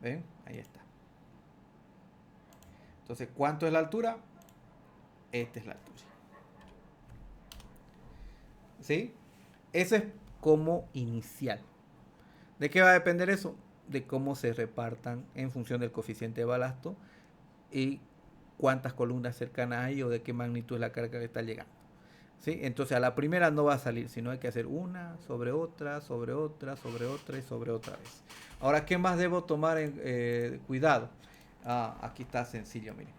¿Ven? Ahí está. Entonces, ¿cuánto es la altura? Esta es la altura. ¿Sí? Eso es como inicial. ¿De qué va a depender eso? De cómo se repartan en función del coeficiente de balasto y cuántas columnas cercanas hay o de qué magnitud es la carga que está llegando. ¿Sí? Entonces a la primera no va a salir, sino hay que hacer una sobre otra, sobre otra, sobre otra y sobre otra vez. Ahora, ¿qué más debo tomar en cuidado? Aquí está sencillo, miren.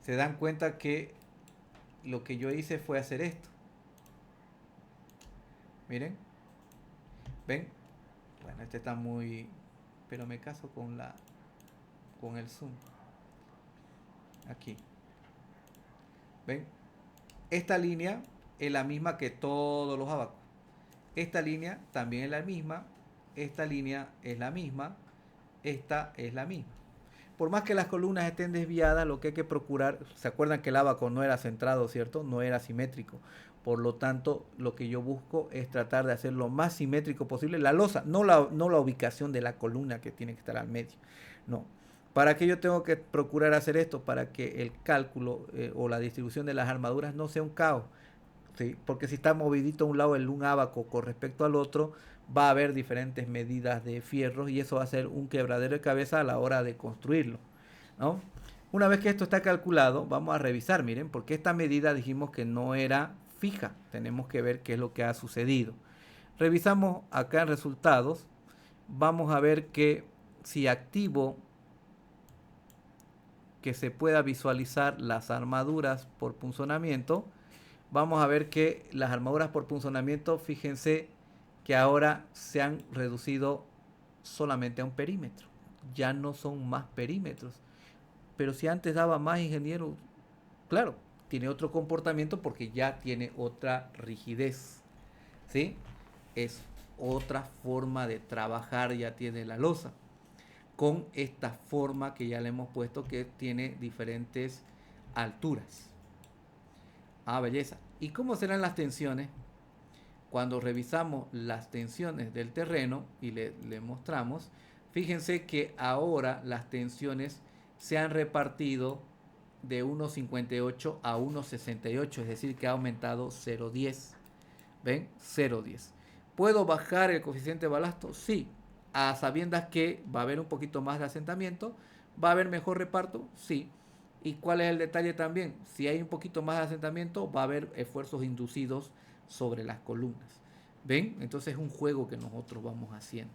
Se dan cuenta que lo que yo hice fue hacer esto. Miren. ¿Ven? Bueno, este está muy... Pero me caso con el zoom. Aquí. ¿Ven? Esta línea es la misma que todos los abacos. Esta línea también es la misma. Esta línea es la misma. Esta es la misma. Por más que las columnas estén desviadas, lo que hay que procurar, ¿se acuerdan que el abaco no era centrado, cierto? No era simétrico. Por lo tanto, lo que yo busco es tratar de hacer lo más simétrico posible la losa, no la ubicación de la columna que tiene que estar al medio. No. ¿Para qué yo tengo que procurar hacer esto? Para que el cálculo o la distribución de las armaduras no sea un caos. ¿Sí? Porque si está movidito a un lado un abaco con respecto al otro, va a haber diferentes medidas de fierros y eso va a ser un quebradero de cabeza a la hora de construirlo, ¿no? Una vez que esto está calculado, vamos a revisar, miren, porque esta medida dijimos que no era fija. Tenemos que ver qué es lo que ha sucedido. Revisamos acá en resultados. Vamos a ver que si activo que se pueda visualizar las armaduras por punzonamiento, vamos a ver que las armaduras por punzonamiento, fíjense que ahora se han reducido solamente a un perímetro. Ya no son más perímetros. Pero si antes daba más, ingeniero, claro, tiene otro comportamiento porque ya tiene otra rigidez. ¿Sí? Es otra forma de trabajar, ya tiene la losa. Con esta forma que ya le hemos puesto que tiene diferentes alturas. Belleza. ¿Y cómo serán las tensiones? Cuando revisamos las tensiones del terreno y le mostramos, fíjense que ahora las tensiones se han repartido de 1,58 a 1,68, es decir, que ha aumentado 0,10. ¿Ven? 0,10. ¿Puedo bajar el coeficiente de balasto? Sí. A sabiendas que va a haber un poquito más de asentamiento, ¿va a haber mejor reparto? Sí. ¿Y cuál es el detalle también? Si hay un poquito más de asentamiento, va a haber esfuerzos inducidos sobre las columnas. ¿Ven? Entonces es un juego que nosotros vamos haciendo.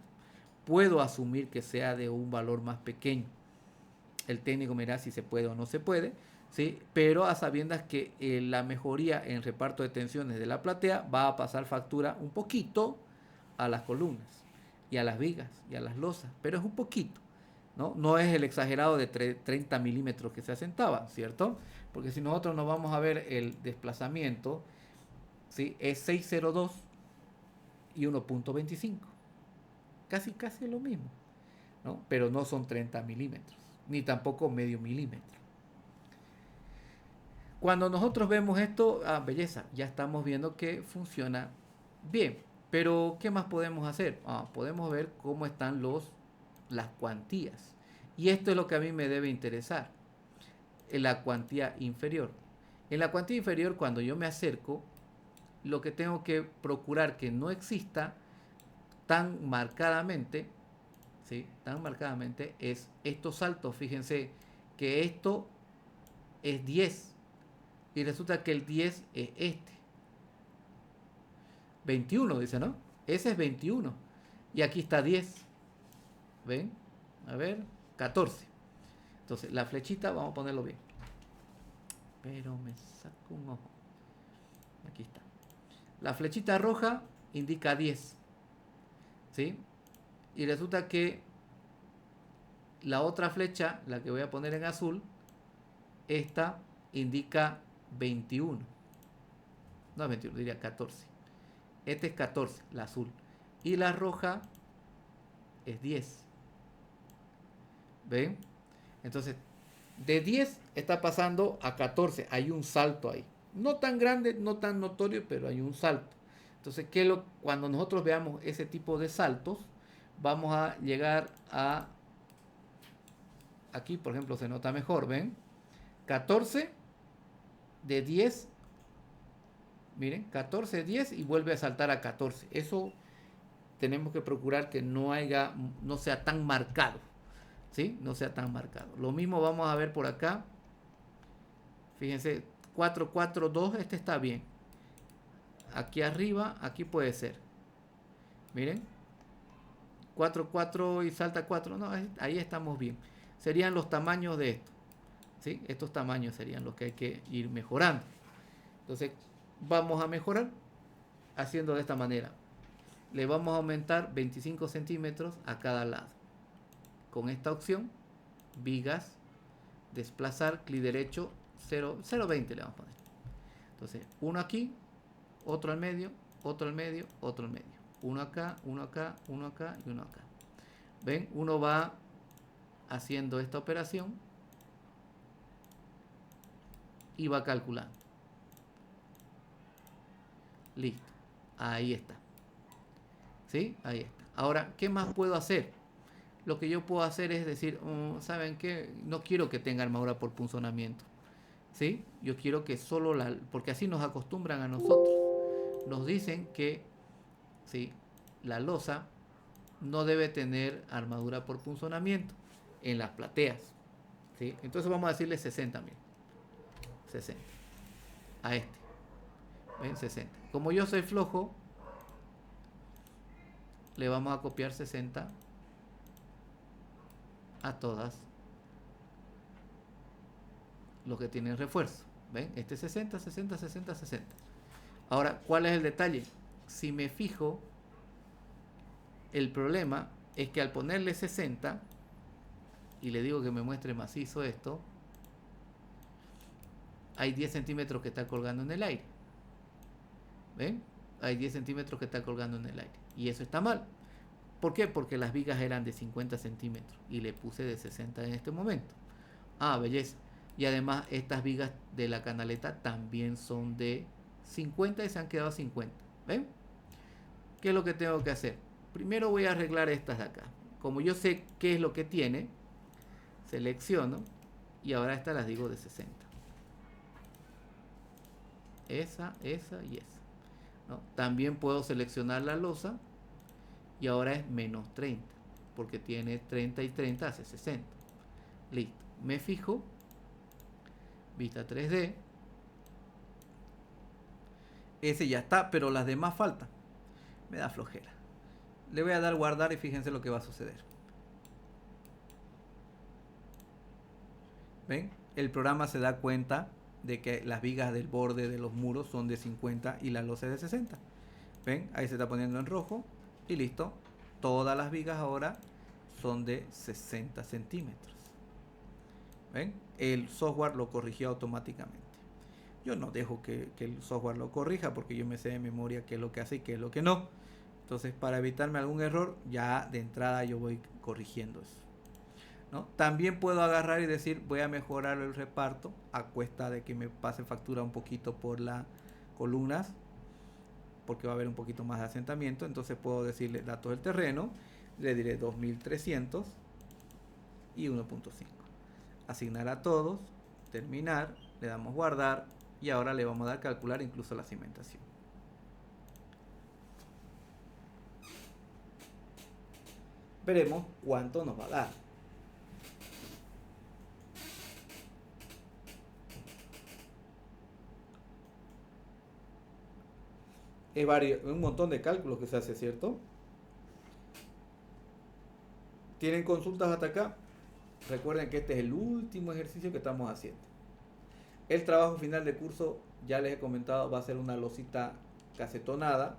Puedo asumir que sea de un valor más pequeño. El técnico mirá si se puede o no se puede, ¿sí? Pero a sabiendas que la mejoría en reparto de tensiones de la platea va a pasar factura un poquito a las columnas. y a las vigas y a las losas, pero es un poquito, ¿no? No es el exagerado de 30 milímetros que se asentaba, ¿cierto? Porque si nosotros nos vamos a ver el desplazamiento, ¿sí? Es 602 y 1.25. Casi lo mismo, ¿no? Pero no son 30 milímetros, ni tampoco medio milímetro. Cuando nosotros vemos esto, belleza, ya estamos viendo que funciona bien. Pero, ¿qué más podemos hacer? Podemos ver cómo están las cuantías. Y esto es lo que a mí me debe interesar. En la cuantía inferior. En la cuantía inferior, cuando yo me acerco, lo que tengo que procurar que no exista tan marcadamente, ¿sí? Tan marcadamente es estos saltos. Fíjense que esto es 10 y resulta que el 10 es este. 21 dice, ¿no? Ese es 21 y aquí está 10. ¿Ven? A ver, 14. Entonces, la flechita, vamos a ponerlo bien. Pero me saco un ojo. Aquí está. La flechita roja indica 10. ¿Sí? Y resulta que la otra flecha, la que voy a poner en azul, esta indica 21. No es 21, diría 14. Este es 14, la azul. Y la roja es 10. ¿Ven? Entonces, de 10 está pasando a 14. Hay un salto ahí. No tan grande, no tan notorio, pero hay un salto. Entonces, cuando nosotros veamos ese tipo de saltos, vamos a llegar a... Aquí, por ejemplo, se nota mejor, ¿ven? 14 de 10. Miren, 14, 10 y vuelve a saltar a 14. Eso tenemos que procurar que no sea tan marcado. ¿Sí? No sea tan marcado. Lo mismo vamos a ver por acá. Fíjense, 4, 4, 2, este está bien. Aquí arriba, aquí puede ser. Miren. 4, 4 y salta 4. No, ahí estamos bien. Serían los tamaños de esto. ¿Sí? Estos tamaños serían los que hay que ir mejorando. Entonces, vamos a mejorar haciendo de esta manera. Le vamos a aumentar 25 centímetros a cada lado. Con esta opción, vigas, desplazar, clic derecho, 0.20 le vamos a poner. Entonces, uno aquí, otro al medio, otro al medio, otro al medio. Uno acá, uno acá, uno acá y uno acá. ¿Ven? Uno va haciendo esta operación y va calculando. Listo. Ahí está. ¿Sí? Ahí está. Ahora, ¿qué más puedo hacer? Lo que yo puedo hacer es decir, ¿saben qué? No quiero que tenga armadura por punzonamiento. ¿Sí? Yo quiero que solo porque así nos acostumbran a nosotros. Nos dicen que, ¿sí? La losa no debe tener armadura por punzonamiento en las plateas. ¿Sí? Entonces vamos a decirle 60, miren. 60. A este. ¿Ven? 60. Como yo soy flojo, le vamos a copiar 60 a todas los que tienen refuerzo. ¿Ven? Este 60, 60, 60, 60. Ahora, ¿cuál es el detalle? Si me fijo, el problema es que al ponerle 60 y le digo que me muestre macizo esto, hay 10 centímetros que está colgando en el aire. ¿Ven? Hay 10 centímetros que está colgando en el aire. Y eso está mal. ¿Por qué? Porque las vigas eran de 50 centímetros y le puse de 60 en este momento. Belleza. Y además estas vigas de la canaleta también son de 50 y se han quedado 50. ¿Ven? ¿Qué es lo que tengo que hacer? Primero voy a arreglar estas de acá. Como yo sé qué es lo que tiene, selecciono y ahora estas las digo de 60. Esa y esa. ¿No? También puedo seleccionar la losa y ahora es menos 30 porque tiene 30 y 30 hace 60. Listo. Me fijo, vista 3D. Ese ya está, pero las demás faltan. Me da flojera. Le voy a dar guardar y fíjense lo que va a suceder. ¿Ven? El programa se da cuenta de que las vigas del borde de los muros son de 50 y la losa es de 60. ¿Ven? Ahí se está poniendo en rojo y listo. todas las vigas ahora son de 60 centímetros. ¿Ven? El software lo corrigió automáticamente. Yo no dejo que el software lo corrija porque yo me sé de memoria qué es lo que hace y qué es lo que no. Entonces, para evitarme algún error, ya de entrada yo voy corrigiendo eso, ¿no? También puedo agarrar y decir, voy a mejorar el reparto a cuesta de que me pase factura un poquito por las columnas, porque va a haber un poquito más de asentamiento. Entonces puedo decirle datos del terreno, le diré 2300 y 1.5. Asignar a todos, terminar, le damos guardar y ahora le vamos a dar calcular incluso la cimentación. Veremos cuánto nos va a dar. Es un montón de cálculos que se hace, ¿cierto? ¿Tienen consultas hasta acá? Recuerden que este es el último ejercicio que estamos haciendo. El trabajo final de curso, ya les he comentado, va a ser una losita casetonada.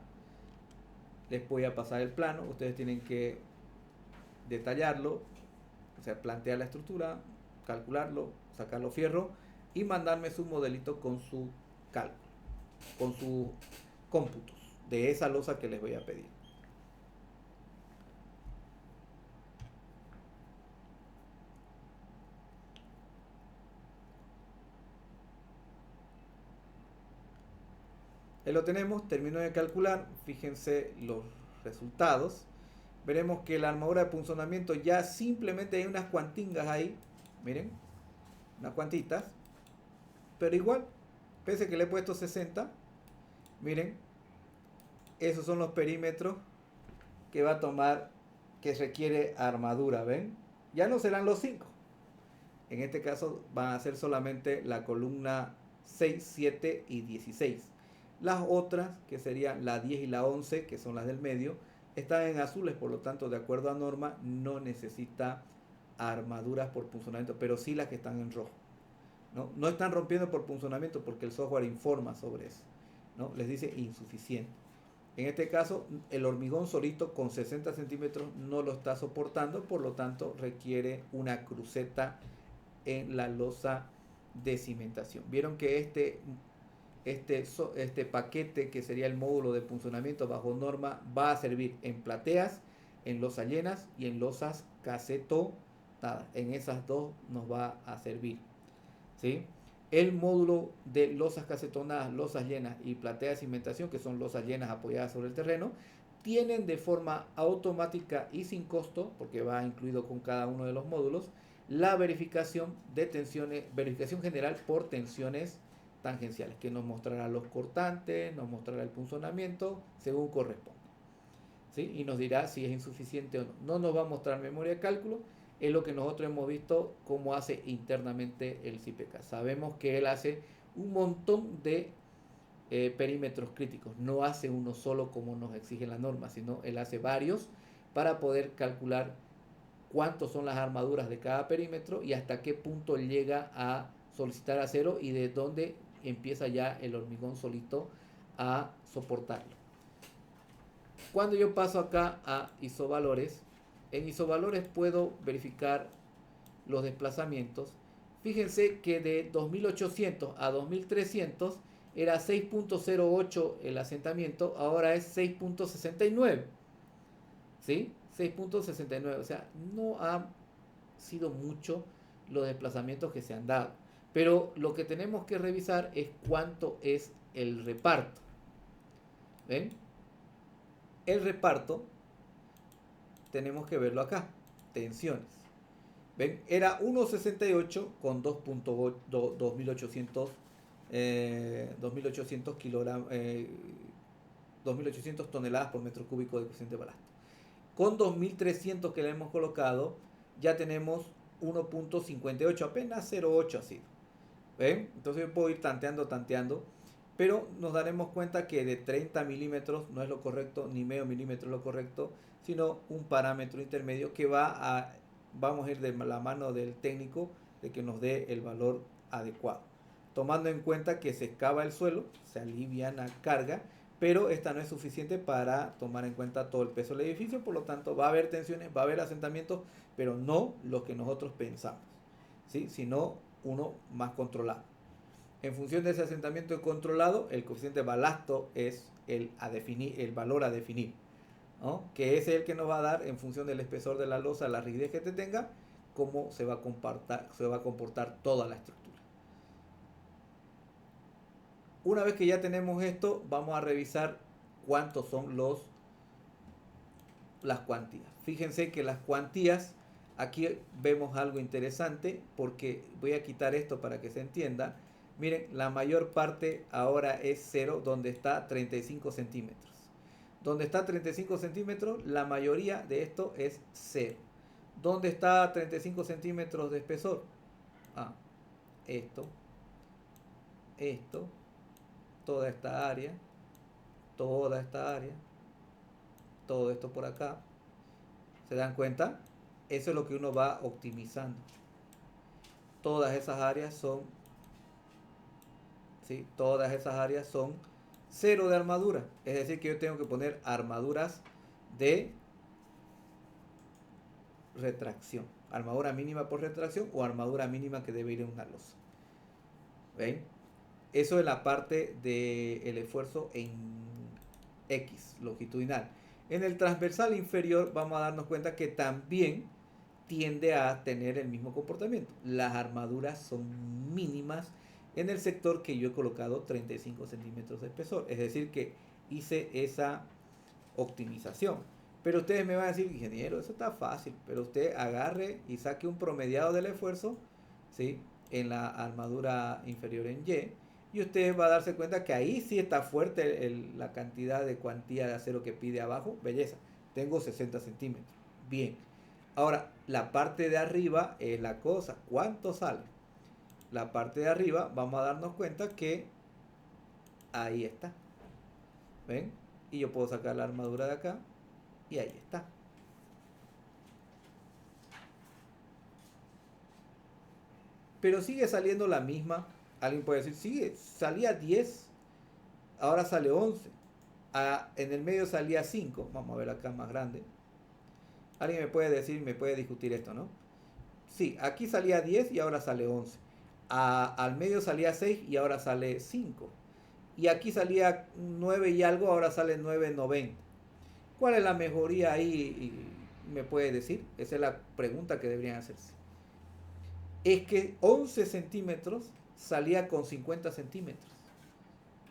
Les voy a pasar el plano. Ustedes tienen que detallarlo, o sea, plantear la estructura, calcularlo, sacar los fierros y mandarme su modelito con su cálculo, con sus cómputos de esa losa que les voy a pedir. Ahí lo tenemos, termino de calcular, fíjense los resultados. Veremos que la armadura de punzonamiento ya simplemente hay unas cuantingas ahí, miren, unas cuantitas, pero igual, pese que le he puesto 60, miren, esos son los perímetros que va a tomar, que requiere armadura, ¿ven? Ya no serán los 5. En este caso van a ser solamente la columna 6, 7 y 16. Las otras, que serían la 10 y la 11, que son las del medio, están en azules, por lo tanto, de acuerdo a norma, no necesita armaduras por punzonamiento, pero sí las que están en rojo. No están rompiendo por punzonamiento porque el software informa sobre eso, ¿no? Les dice insuficiente. En este caso, el hormigón solito con 60 centímetros no lo está soportando, por lo tanto, requiere una cruceta en la losa de cimentación. Vieron que este paquete, que sería el módulo de punzonamiento bajo norma, va a servir en plateas, en losas llenas y en losas casetonadas. En esas dos nos va a servir, ¿sí? El módulo de losas casetonadas, losas llenas y plateas de cimentación, que son losas llenas apoyadas sobre el terreno, tienen de forma automática y sin costo, porque va incluido con cada uno de los módulos, la verificación de tensiones, verificación general por tensiones tangenciales, que nos mostrará los cortantes, nos mostrará el punzonamiento según corresponda, ¿sí? Y nos dirá si es insuficiente o no. No nos va a mostrar memoria de cálculo, es lo que nosotros hemos visto cómo hace internamente el CIPK. Sabemos que él hace un montón de perímetros críticos, no hace uno solo como nos exige la norma, sino él hace varios para poder calcular cuántos son las armaduras de cada perímetro y hasta qué punto llega a solicitar acero y de dónde empieza ya el hormigón solito a soportarlo. Cuando yo paso acá a isovalores, en isovalores puedo verificar los desplazamientos. Fíjense que de 2800 a 2300 era 6.08 el asentamiento, ahora es 6.69, ¿sí? 6.69, o sea, no ha sido mucho los desplazamientos que se han dado, pero lo que tenemos que revisar es cuánto es el reparto. ¿Ven? El reparto tenemos que verlo acá, tensiones. ¿Ven? Era 1.68 con 2.800 kilogramos, 2.800 toneladas por metro cúbico de coeficiente de balasto. Con 2.300 que le hemos colocado, ya tenemos 1.58, apenas 0.8 ha sido. ¿Ven? Entonces yo puedo ir tanteando, pero nos daremos cuenta que de 30 milímetros no es lo correcto, ni medio milímetro es lo correcto, sino un parámetro intermedio que vamos a ir de la mano del técnico de que nos dé el valor adecuado. Tomando en cuenta que se excava el suelo, se alivia la carga, pero esta no es suficiente para tomar en cuenta todo el peso del edificio, por lo tanto va a haber tensiones, va a haber asentamientos, pero no los que nosotros pensamos, ¿sí? Sino uno más controlado. En función de ese asentamiento controlado, el coeficiente balasto es el valor a definir, ¿no? Que es el que nos va a dar, en función del espesor de la losa, la rigidez que te tenga, cómo se va a comportar toda la estructura. Una vez que ya tenemos esto, vamos a revisar cuántos son las cuantías. Fíjense que las cuantías, aquí vemos algo interesante, porque voy a quitar esto para que se entienda. Miren, la mayor parte ahora es 0, donde está 35 centímetros. Donde está 35 centímetros, la mayoría de esto es 0. ¿Dónde está 35 centímetros de espesor? Esto, toda esta área, todo esto por acá. ¿Se dan cuenta? Eso es lo que uno va optimizando. Todas esas áreas son, ¿sí? Todas esas áreas son 0 de armadura. Es decir, que yo tengo que poner armaduras de retracción. Armadura mínima por retracción o armadura mínima que debe ir en una losa. ¿Ven? Eso es la parte del esfuerzo en X, longitudinal. En el transversal inferior vamos a darnos cuenta que también tiende a tener el mismo comportamiento. Las armaduras son mínimas en el sector que yo he colocado 35 centímetros de espesor. Es decir, que hice esa optimización. Pero ustedes me van a decir, ingeniero, eso está fácil. Pero usted agarre y saque un promediado del esfuerzo, ¿sí? En la armadura inferior en Y. Y usted va a darse cuenta que ahí sí está fuerte la cantidad de cuantía de acero que pide abajo. Belleza, tengo 60 centímetros. Bien. Ahora, la parte de arriba es la cosa. ¿Cuánto sale? La parte de arriba vamos a darnos cuenta que ahí está. ¿Ven? Y yo puedo sacar la armadura de acá. Y ahí está. Pero sigue saliendo la misma. Alguien puede decir, salía 10, ahora sale 11. En el medio salía 5. Vamos a ver acá más grande. Alguien me puede decir, me puede discutir esto, ¿no? Sí, aquí salía 10 y ahora sale 11. Al medio salía 6 y ahora sale 5. Y aquí salía 9 y algo, ahora sale 9,90. ¿Cuál es la mejoría ahí? ¿Me puede decir? Esa es la pregunta que deberían hacerse. Es que 11 centímetros salía con 50 centímetros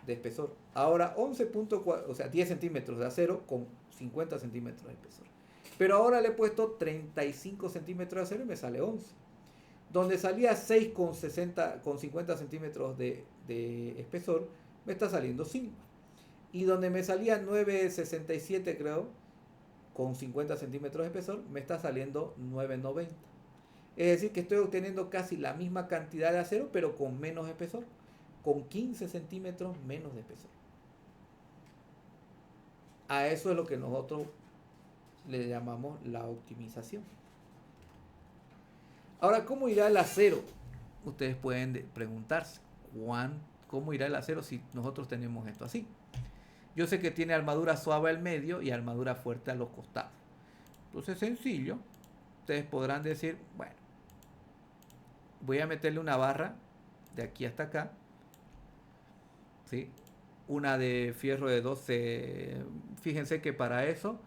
de espesor. Ahora 11.4, o sea, 10 centímetros de acero con 50 centímetros de espesor. Pero ahora le he puesto 35 centímetros de acero y me sale 11. Donde salía 6 con 50 centímetros de espesor, me está saliendo 5. Y donde me salía 9,67 creo, con 50 centímetros de espesor, me está saliendo 9,90. Es decir, que estoy obteniendo casi la misma cantidad de acero, pero con menos espesor, con 15 centímetros menos de espesor. A eso es lo que nosotros le llamamos la optimización. Ahora, ¿cómo irá el acero? Ustedes pueden preguntarse, ¿cómo irá el acero si nosotros tenemos esto así? Yo sé que tiene armadura suave al medio y armadura fuerte a los costados. Entonces, sencillo. Ustedes podrán decir, bueno, voy a meterle una barra de aquí hasta acá, ¿sí? Una de fierro de 12. Fíjense que para eso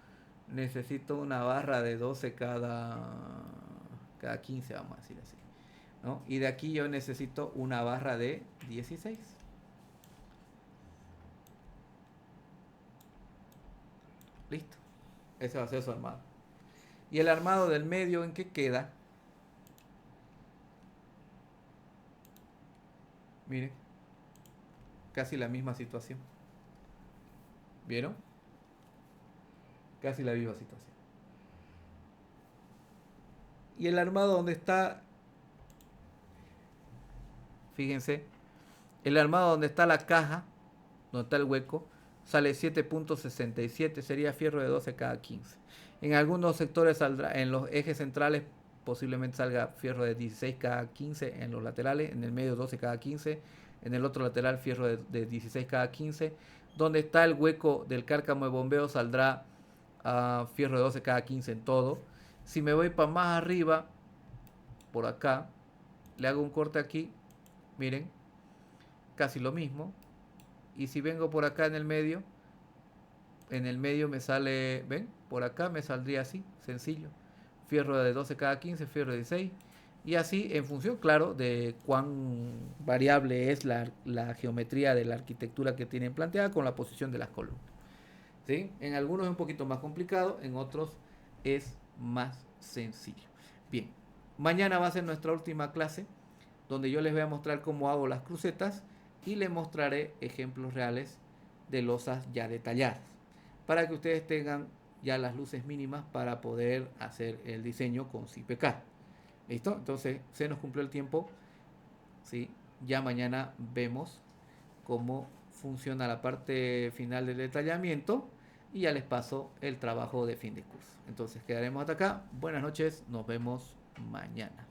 necesito una barra de 12 cada 15, vamos a decir así, ¿no? Y de aquí yo necesito una barra de 16. Listo. Ese va a ser su armado. Y el armado del medio, ¿en qué queda? Miren, casi la misma situación. ¿Vieron? Casi la misma situación. Y el armado donde está, fíjense, el armado donde está la caja, donde está el hueco, sale 7.67, sería fierro de 12 cada 15. En algunos sectores saldrá, en los ejes centrales posiblemente salga fierro de 16 cada 15 en los laterales, en el medio 12 cada 15, en el otro lateral fierro de 16 cada 15, Donde está el hueco del cárcamo de bombeo saldrá fierro de 12 cada 15 en todo. Si me voy para más arriba, por acá, le hago un corte aquí, miren, casi lo mismo. Y si vengo por acá en el medio me sale, ¿ven? Por acá me saldría así, sencillo. Fierro de 12 cada 15, fierro de 16. Y así, en función, claro, de cuán variable es la geometría de la arquitectura que tienen planteada con la posición de las columnas. ¿Sí? En algunos es un poquito más complicado, en otros es más sencillo. Bien, mañana va a ser nuestra última clase, donde yo les voy a mostrar cómo hago las crucetas y les mostraré ejemplos reales de losas ya detalladas, para que ustedes tengan ya las luces mínimas para poder hacer el diseño con CIPK. ¿Listo? Entonces se nos cumplió el tiempo. ¿Sí? Ya mañana vemos cómo funciona la parte final del detallamiento y ya les paso el trabajo de fin de curso. Entonces quedaremos hasta acá. Buenas noches, nos vemos mañana.